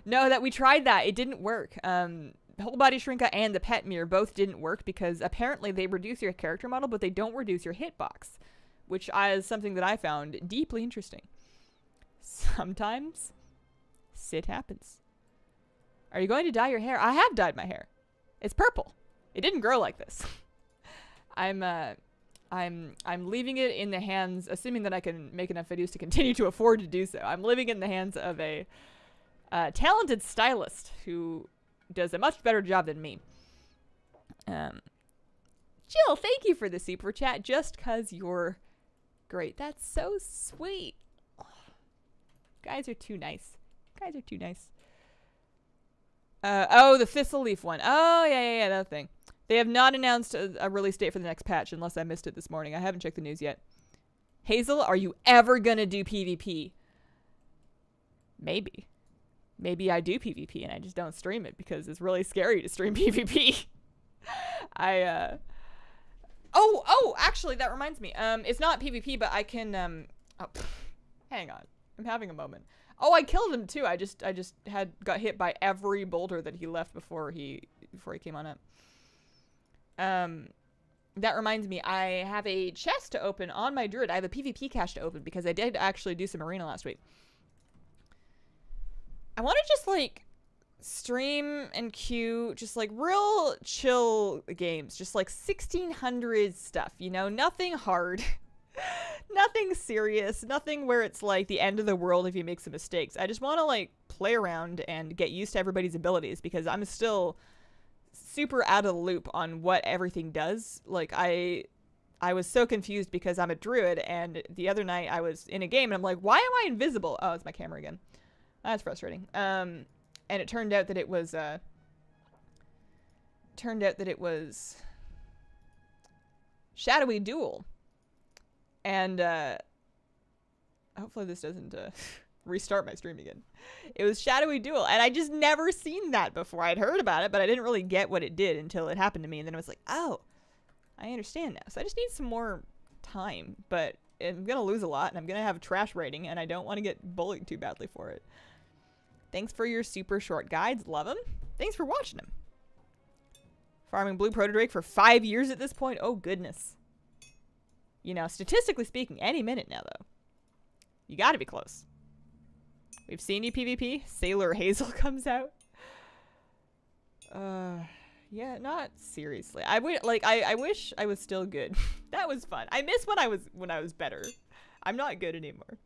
No, that we tried that. It didn't work. Whole body shrinka and the pet mirror both didn't work because apparently they reduce your character model, but they don't reduce your hitbox, which is something that I found deeply interesting. Sometimes shit happens. Are you going to dye your hair? I have dyed my hair. It's purple. It didn't grow like this. I'm leaving it in the hands, assuming that I can make enough videos to continue to afford to do so. I'm leaving it in the hands of a talented stylist who does a much better job than me. Jill, thank you for the super chat. Just 'cause you're great. That's so sweet. Oh, guys are too nice. Guys are too nice. Oh, the thistle leaf one. Oh, yeah, that thing. They have not announced a release date for the next patch unless I missed it this morning. I haven't checked the news yet. Hazel, are you ever gonna do PvP? Maybe. Maybe I do PvP and I just don't stream it because it's really scary to stream PvP. Oh, actually, that reminds me. It's not PvP, but I can, hang on. I'm having a moment. Oh, I killed him too. I just got hit by every boulder that he left before he came on up. That reminds me, I have a chest to open on my druid. I have a PvP cache to open because I did actually do some arena last week. I want to just like stream and queue just like real chill games, just like 1600 stuff, you know, nothing hard. Nothing serious, nothing where it's like the end of the world if you make some mistakes. I just want to like play around and get used to everybody's abilities because I'm still super out of the loop on what everything does. Like I was so confused because I'm a druid and the other night I was in a game and I'm like, why am I invisible? Oh, it's my camera again. That's frustrating. And it turned out that it was Shadowy Duel. And hopefully this doesn't restart my stream again. It was Shadowy Duel, and I just never seen that before. I'd heard about it, but I didn't really get what it did until it happened to me, and then I was like, oh, I understand now. So I just need some more time, but I'm gonna lose a lot, and I'm gonna have a trash rating, and I don't want to get bullied too badly for it. Thanks for your super short guides. Love them. Thanks for watching them. Farming blue protodrake for 5 years at this point. Oh, goodness. You know, statistically speaking, any minute now, though. You gotta be close. We've seen you PvP. Sailor Hazel comes out. Yeah, not seriously. I wish I was still good. That was fun. I miss when I was better. I'm not good anymore.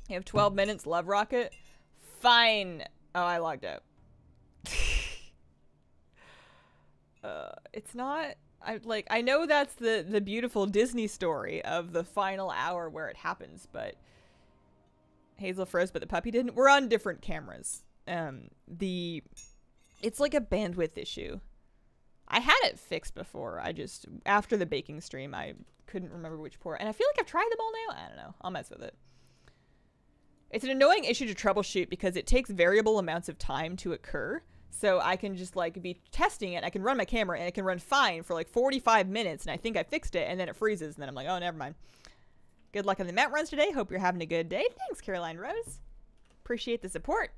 You have 12 minutes, Love Rocket. Fine. Oh, I logged out. It's not... I know that's the beautiful Disney story of the final hour where it happens, but Hazel froze, but the puppy didn't. We're on different cameras. It's like a bandwidth issue. I had it fixed before. After the baking stream, I couldn't remember which port, and I feel like I've tried them all now. I don't know. I'll mess with it. It's an annoying issue to troubleshoot because it takes variable amounts of time to occur. So I can just like be testing it. I can run my camera and it can run fine for like 45 minutes and I think I fixed it and then it freezes and then I'm like, oh, never mind. Good luck on the mount runs today. Hope you're having a good day. Thanks, Caroline Rose. Appreciate the support.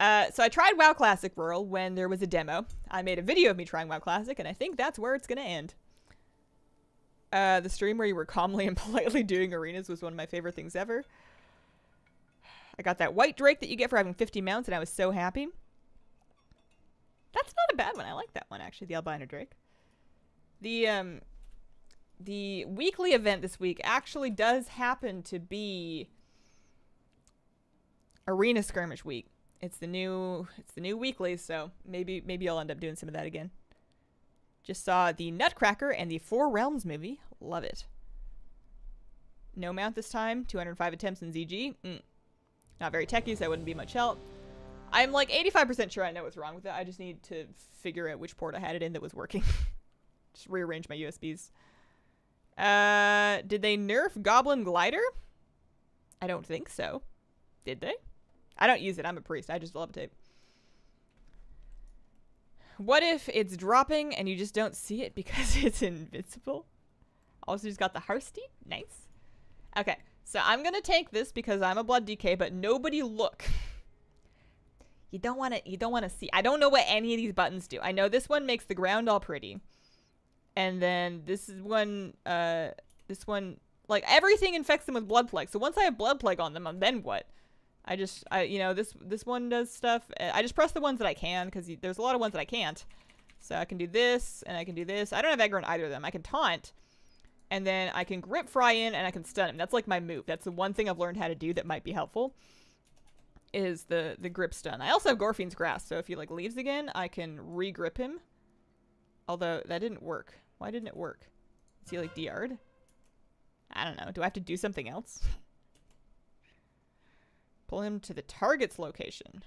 So I tried WoW Classic Rural when there was a demo. I made a video of me trying WoW Classic and I think that's where it's going to end. The stream where you were calmly and politely doing arenas was one of my favorite things ever. I got that white drake that you get for having 50 mounts and I was so happy. That's not a bad one. I like that one, actually, the albino drake. The weekly event this week actually does happen to be Arena Skirmish Week. It's the new weekly, so maybe I'll end up doing some of that again. Just saw the Nutcracker and the Four Realms movie. Love it. No mount this time. 205 attempts in ZG. Not very techy, so that wouldn't be much help. I'm like 85% sure I know what's wrong with it. I just need to figure out which port I had it in that was working. Just rearrange my USBs. Did they nerf Goblin Glider? I don't think so. Did they? I don't use it. I'm a priest. I just levitate. What if it's dropping and you just don't see it because it's invincible? Also just got the Hearthstone. Nice. Okay. So I'm gonna take this because I'm a blood DK, but nobody look. You don't wanna see. I don't know what any of these buttons do. I know this one makes the ground all pretty. And then this one, like everything infects them with blood plague. So once I have blood plague on them, then what? You know, this one does stuff. I just press the ones that I can, because there's a lot of ones that I can't. So I can do this, and I can do this. I don't have aggro on either of them. I can taunt, and then I can grip fry in, and I can stun him. That's like my move. That's the one thing I've learned how to do that might be helpful, is the grip stun. I also have Gorfine's Grasp, so if he like leaves again, I can re-grip him. Although that didn't work. Why didn't it work? Is he like DR'd? I don't know. Do I have to do something else? Pull him to the target's location.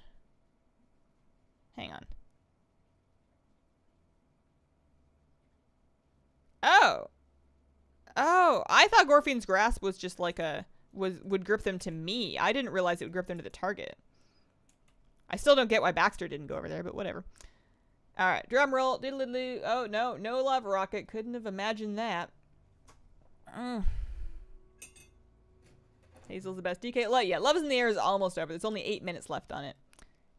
Hang on. Oh. Oh, I thought Gorfine's Grasp was just like would grip them to me. I didn't realize it would grip them to the target. I still don't get why Baxter didn't go over there, but whatever. Alright, drum roll. Diddle-diddle. Oh, no. No lava rocket. Couldn't have imagined that. Hazel's the best DK. Yeah, Love is in the Air is almost over. There's only 8 minutes left on it.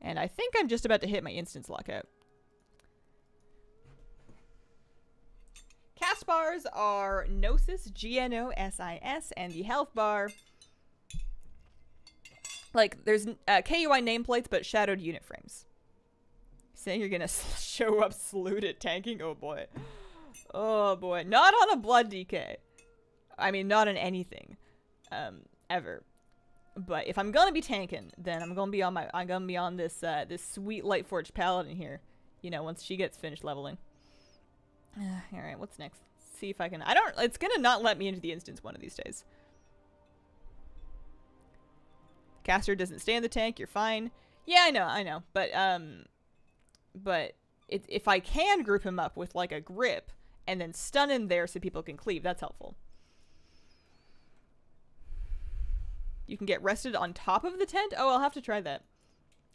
And I think I'm just about to hit my instance lockout. Cast bars are Gnosis, Gnosis, and the health bar. Like, there's KUI nameplates, but shadowed unit frames. Saying you're gonna show up slewed at tanking? Oh boy. Oh boy. Not on a blood DK. I mean, not on anything. Ever. But if I'm gonna be tanking, then I'm gonna be on this this sweet Lightforged Paladin here. You know, once she gets finished leveling. Alright, what's next? See if I can... It's gonna not let me into the instance one of these days. Caster doesn't stay in the tank, you're fine. Yeah, I know. But if I can group him up with, like, a grip, and then stun him there so people can cleave, that's helpful. You can get rested on top of the tent? Oh, I'll have to try that.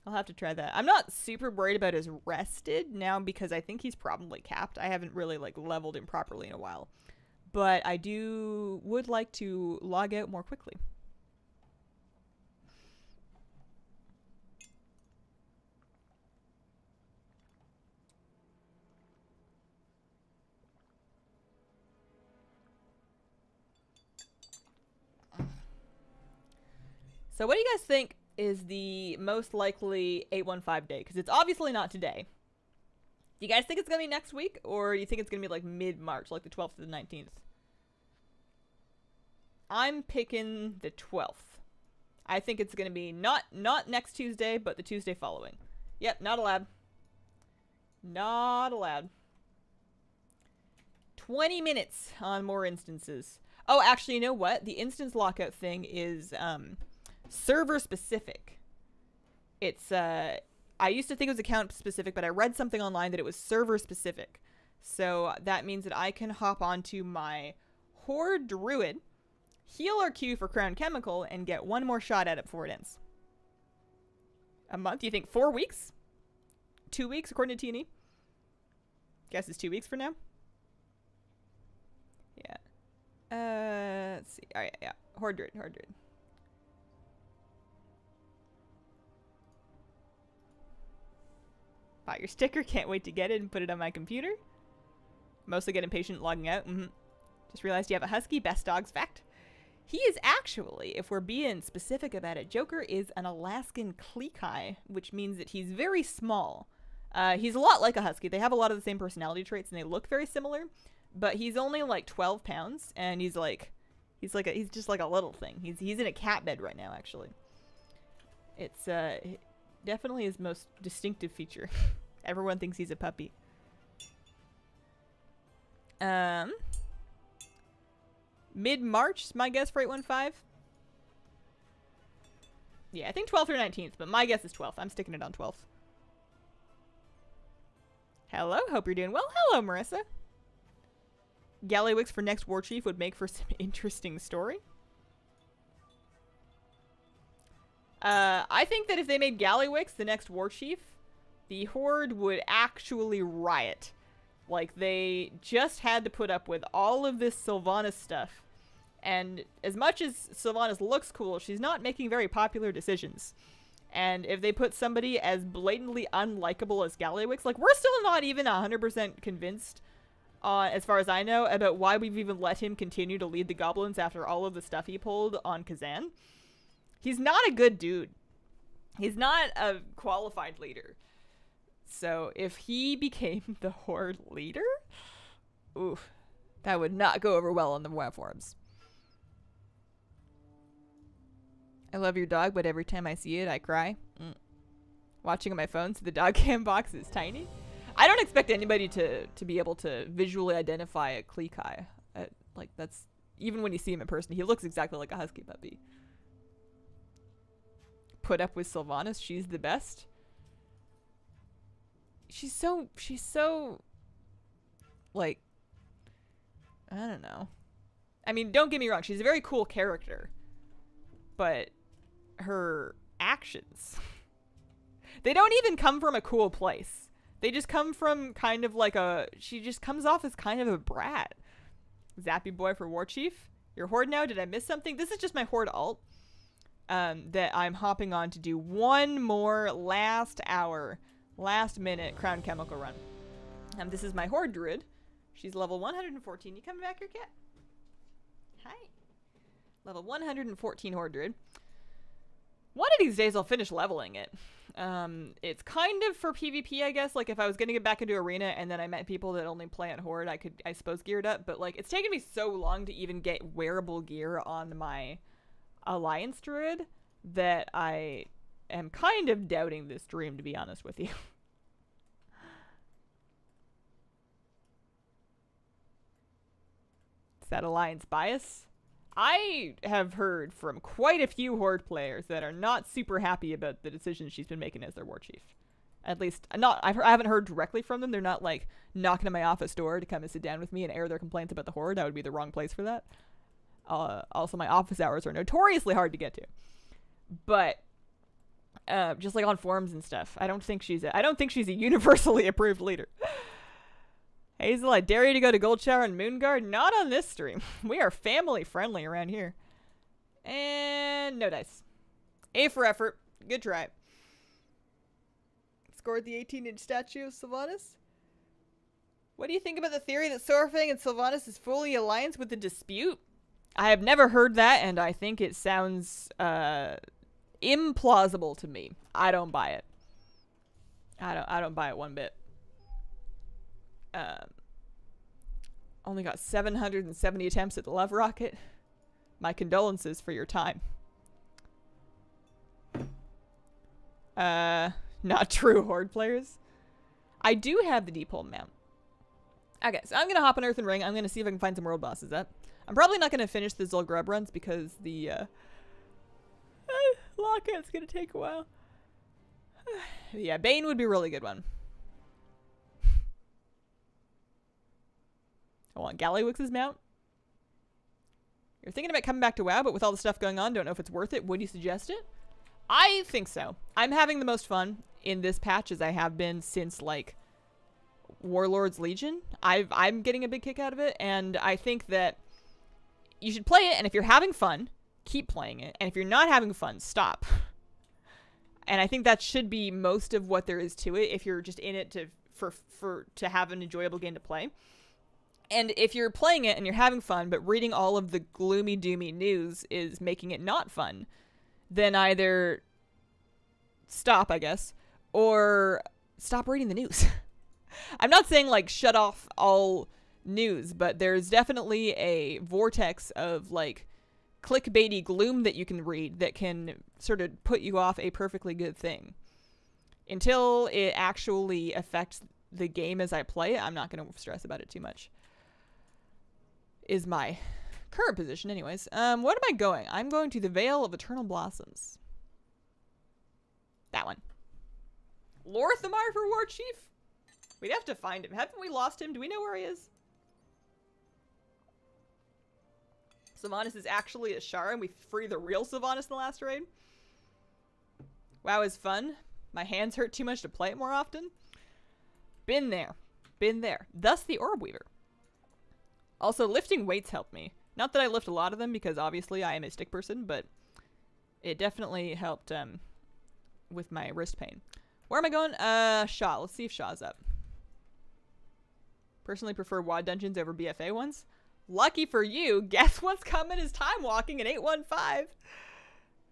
I'm not super worried about his rested now because I think he's probably capped. I haven't really like leveled him properly in a while. But I would like to log out more quickly. So what do you guys think is the most likely 815 day? Because it's obviously not today. Do you guys think it's going to be next week? Or do you think it's going to be like mid-March, like the 12th to the 19th? I'm picking the 12th. I think it's going to be not next Tuesday, but the Tuesday following. Yep, not allowed. Not allowed. 20 minutes on more instances. Oh, actually, you know what? The instance lockout thing is... server specific. It's I used to think it was account specific, but I read something online that it was server specific. So that means that I can hop onto my Horde Druid, heal or Q for Crown Chemical, and get one more shot at it before it ends. A month? You think 4 weeks? 2 weeks according to T&E? Guess it's 2 weeks for now. Yeah. Let's see. Oh yeah. Horde Druid. Bought your sticker, can't wait to get it and put it on my computer. Mostly get impatient logging out. Just realized you have a husky, best dogs fact. He is actually, if we're being specific about it, Joker is an Alaskan Kleekai, which means that he's very small. He's a lot like a husky. They have a lot of the same personality traits and they look very similar, but he's only like 12 pounds and he's just like a little thing. He's in a cat bed right now, actually. It's definitely his most distinctive feature. Everyone thinks he's a puppy. Mid-March is my guess for 815. Yeah, I think 12th or 19th, but my guess is 12th. I'm sticking it on 12th. Hello, hope you're doing well. Hello, Marissa. Gallywix for next War Chief would make for some interesting story. I think that if they made Gallywix the next War Chief, the Horde would actually riot. Like, they just had to put up with all of this Sylvanas stuff And as much as Sylvanas looks cool, she's not making very popular decisions. And if they put somebody as blatantly unlikable as Galliwix, like, we're still not even 100% convinced, as far as I know, about why we've even let him continue to lead the goblins after all of the stuff he pulled on Kazan. He's not a good dude. He's not a qualified leader. So if he became the Horde leader, oof, that would not go over well on the web forums. I love your dog, but every time I see it, I cry. Watching on my phone, so the dog cam box is tiny. I don't expect anybody to be able to visually identify a Kleekai. Like, that's... Even when you see him in person, he looks exactly like a husky puppy. Put up with Sylvanas. She's the best. She's so... Like... I don't know. I mean, don't get me wrong. She's a very cool character. But her actions, they don't even come from a cool place. They just come from kind of like she just comes off as kind of a brat. Zappy boy for War Chief. You're Horde now? Did I miss something? This is just my Horde alt that I'm hopping on to do one more last minute Crown Chemical run. This is my Horde Druid. She's level 114. You coming back here, cat? Hi. Level 114 Horde Druid. One of these days I'll finish leveling it. It's kind of for PvP, I guess. Like, if I was going to get back into Arena and then I met people that only play at Horde, I could, I suppose, gear it up. But, like, it's taken me so long to even get wearable gear on my Alliance Druid that I am kind of doubting this dream, to be honest with you. Is that Alliance bias? I have heard from quite a few Horde players that are not super happy about the decisions she's been making as their War Chief. At least, I haven't heard directly from them. They're not, like, knocking on my office door to come and sit down with me and air their complaints about the Horde. That would be the wrong place for that. Also, my office hours are notoriously hard to get to. But, just, like, on forums and stuff, I don't think she's a universally approved leader. Hazel, I dare you to go to Gold Shower and Moonguard. Not on this stream. We are family friendly around here. And no dice. A for effort. Good try. Scored the 18-inch statue of Sylvanas. What do you think about the theory that Sorfang and Sylvanas is fully alliance with the dispute? I have never heard that, and I think it sounds implausible to me. I don't buy it. I don't buy it one bit. Only got 770 attempts at the love rocket. My condolences for your time. Not true, Horde players. I do have the deep hole mount. Okay, so I'm gonna hop on Earth and Ring. I'm gonna see if I can find some world bosses up. I'm probably not gonna finish the Zul'Grub runs because the lockout's gonna take a while. Yeah, Bane would be a really good one. I want Galliwix's mount. You're thinking about coming back to WoW, but with all the stuff going on, don't know if it's worth it. Would you suggest it? I think so. I'm having the most fun in this patch as I have been since, like, Warlord's Legion. I'm getting a big kick out of it, and I think that you should play it, and if you're having fun, keep playing it, and if you're not having fun, stop. And I think that should be most of what there is to it if you're just in it to have an enjoyable game to play. And if you're playing it and you're having fun, but reading all of the gloomy, doomy news is making it not fun, then either stop, I guess, or stop reading the news. I'm not saying, like, shut off all news, but there's definitely a vortex of, like, clickbaity gloom that you can read that can sort of put you off a perfectly good thing. Until it actually affects the game as I play it, I'm not going to stress about it too much. Is my current position anyways. What am I going? I'm going to the Vale of Eternal Blossoms. That one. Lorthamar for War Chief? We'd have to find him. Haven't we lost him? Do we know where he is? Sylvanas is actually a Shara and we free the real Sylvanas in the last raid. WoW is fun. My hands hurt too much to play it more often. Been there. Been there. Thus the Orb Weaver. Also, lifting weights helped me. Not that I lift a lot of them, because obviously I am a stick person, but it definitely helped with my wrist pain. Where am I going? Shaw. Let's see if Shaw's up. Personally prefer WoD dungeons over BFA ones. Lucky for you, guess what's coming is time walking in 815.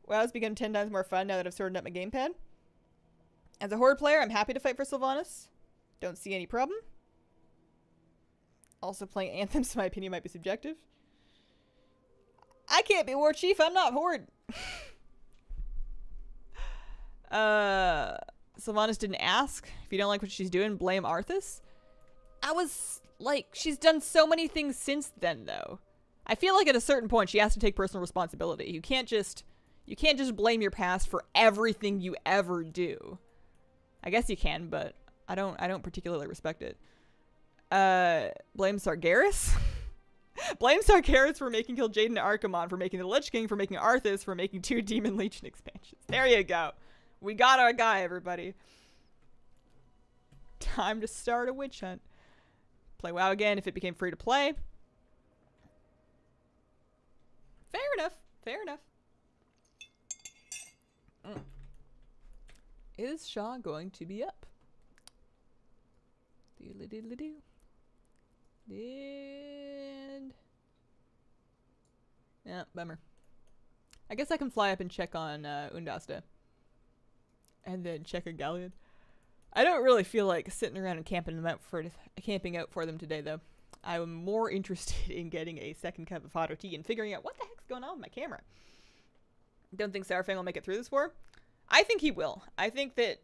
WoW has become 10 times more fun now that I've sorted out my gamepad. As a Horde player, I'm happy to fight for Sylvanas. Don't see any problem. Also, playing Anthems, in my opinion, might be subjective. I can't be War Chief, I'm not Horde. Sylvanas didn't ask. If you don't like what she's doing, blame Arthas. I was like, she's done so many things since then, though. I feel like at a certain point she has to take personal responsibility. You can't just blame your past for everything you ever do. I guess you can, but I don't particularly respect it. Blame Sargeras? Blame Sargeras for making Kill Jaden Archimon, for making the Lich King, for making Arthas, for making 2 Demon Legion expansions. There you go. We got our guy, everybody. Time to start a witch hunt. Play WoW again if it became free to play. Fair enough. Fair enough. Is Shaw going to be up? Doodly doodly doo. And yeah, bummer. I guess I can fly up and check on Undasta. And then check on Galleon. I don't really feel like sitting around and camping out for them today, though. I'm more interested in getting a second cup of hot or tea and figuring out what the heck's going on with my camera. Don't think Sourfang will make it through this war. I think he will. I think that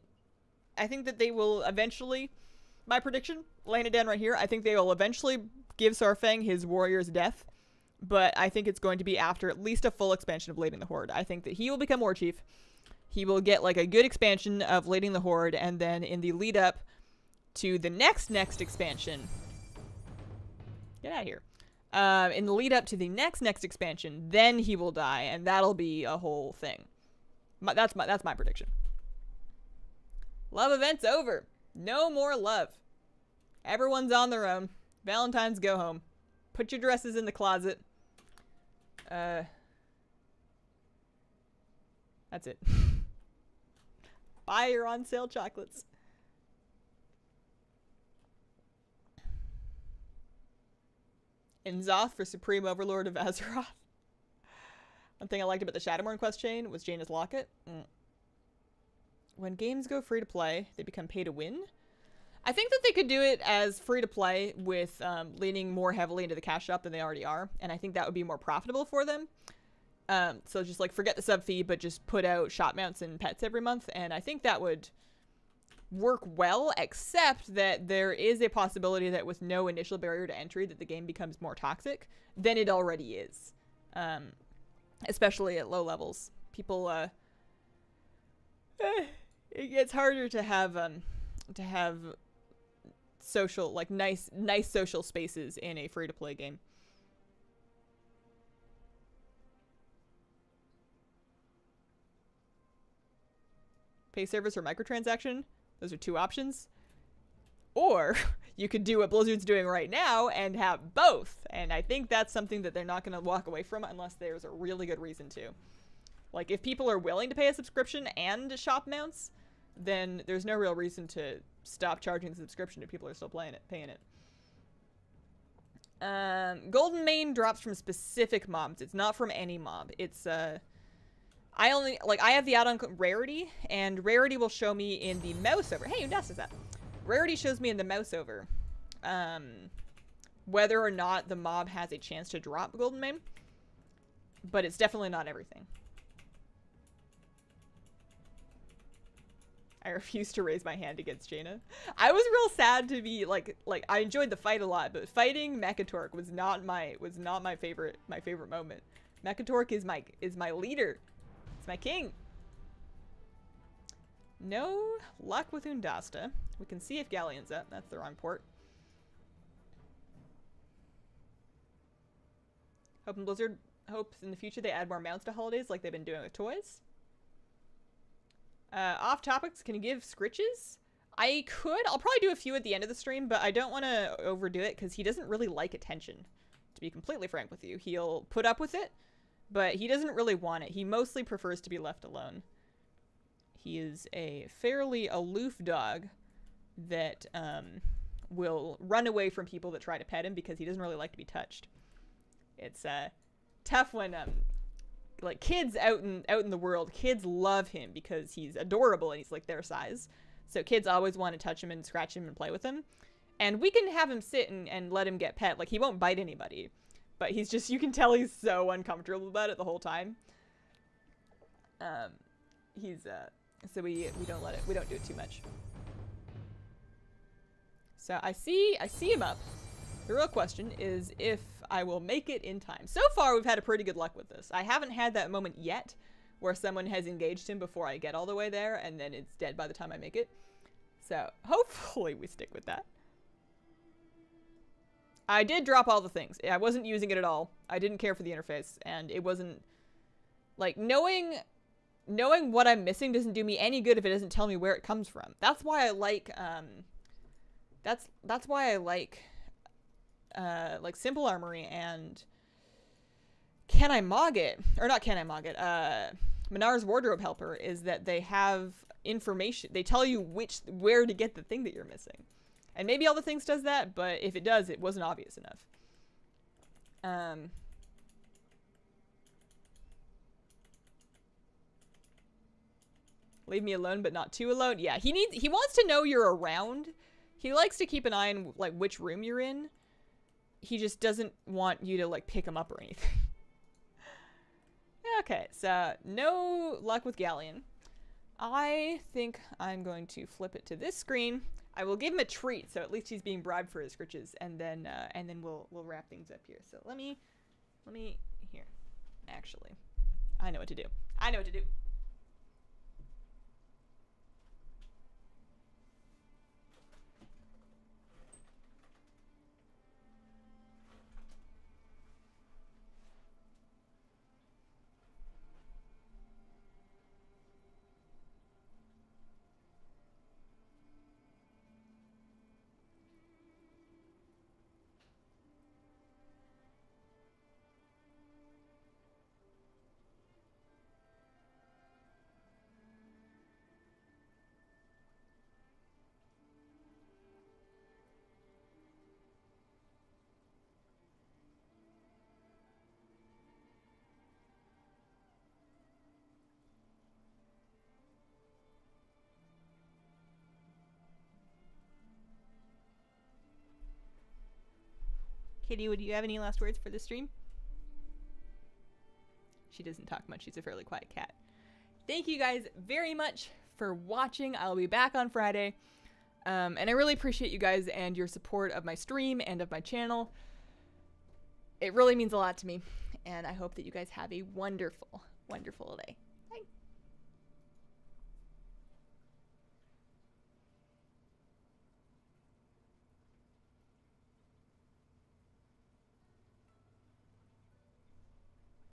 they will eventually, my prediction, laying it down right here, I think they will eventually give Sourfang his warrior's death, but I think it's going to be after at least a full expansion of Leading the Horde. I think that he will become war chief. He will get like a good expansion of Leading the Horde, and then in the lead up to the next expansion, get out of here. In the lead up to the next expansion, then he will die, and that'll be a whole thing. That's my prediction. Love event's over. No more love. Everyone's on their own. Valentine's go home. Put your dresses in the closet. That's it. Buy your on sale chocolates. Inzoth for Supreme Overlord of Azeroth. One thing I liked about the Shadowmourne quest chain was Jaina's Locket. When games go free to play, they become pay to win. I think that they could do it as free to play with leaning more heavily into the cash shop than they already are, and I think that would be more profitable for them. So just like forget the sub fee, but just put out shop mounts and pets every month, and I think that would work well, except that there is a possibility that with no initial barrier to entry that the game becomes more toxic than it already is. Especially at low levels. People, it gets harder to have social, like nice social spaces in a free-to-play game. Pay service or microtransaction, those are 2 options. Or you could do what Blizzard's doing right now and have both. And I think that's something that they're not going to walk away from unless there's a really good reason to. Like, if people are willing to pay a subscription and shop mounts, then there's no real reason to stop charging the subscription if people are still paying it. Golden Mane drops from specific mobs. It's not from any mob. It's, I have the add-on Rarity, and Rarity will show me in the mouse over. Hey, Undasta's up. Rarity shows me in the mouse over whether or not the mob has a chance to drop Golden Mane, but it's definitely not everything. I refuse to raise my hand against Jaina. I was real sad to be like I enjoyed the fight a lot, but fighting Mechatork was not my favorite moment. Mechatork is my leader. It's my king. No luck with Undasta. We can see if Galleon's up. That's the wrong port. Hoping Blizzard hopes in the future they add more mounts to holidays like they've been doing with toys. Off topics, can you give scritches? I could. I'll probably do a few at the end of the stream, but I don't want to overdo it because he doesn't really like attention, to to be completely frank with you. He'll put up with it, but he doesn't really want it. He mostly prefers to be left alone. He is a fairly aloof dog that will run away from people that try to pet him because he doesn't really like to be touched. It's tough when like kids out in the world, kids love him because he's adorable and he's like their size. So kids always want to touch him and scratch him and play with him. And we can have him sit and let him get pet. Like, he won't bite anybody, but he's just, you can tell he's so uncomfortable about it the whole time. So we don't do it too much. So I see him up. The real question is if I will make it in time. So far, we've had pretty good luck with this. I haven't had that moment yet where someone has engaged him before I get all the way there, and then it's dead by the time I make it. So hopefully we stick with that. I did drop all the things. I wasn't using it at all. I didn't care for the interface, and it wasn't, like, knowing what I'm missing doesn't do me any good if it doesn't tell me where it comes from. That's why I like, that's why I like Simple Armory and Can I Mog It? Or not Can I Mog It, Menar's Wardrobe Helper, is that they have information. They tell you where to get the thing that you're missing. And maybe All the Things does that, but if it does, it wasn't obvious enough. Leave me alone, but not too alone. Yeah, he wants to know you're around. He likes to keep an eye on, like, which room you're in. He just doesn't want you to, like, pick him up or anything. Okay, so no luck with Galleon. I think I'm going to flip it to this screen. I will give him a treat, so at least he's being bribed for his scritches, and then we'll wrap things up here. So let me here. Actually, I know what to do. I know what to do. Kitty, would you have any last words for the stream? She doesn't talk much. She's a fairly quiet cat. Thank you guys very much for watching. I'll be back on Friday. And I really appreciate you guys and your support of my stream and of my channel. It really means a lot to me. And I hope that you guys have a wonderful, wonderful day.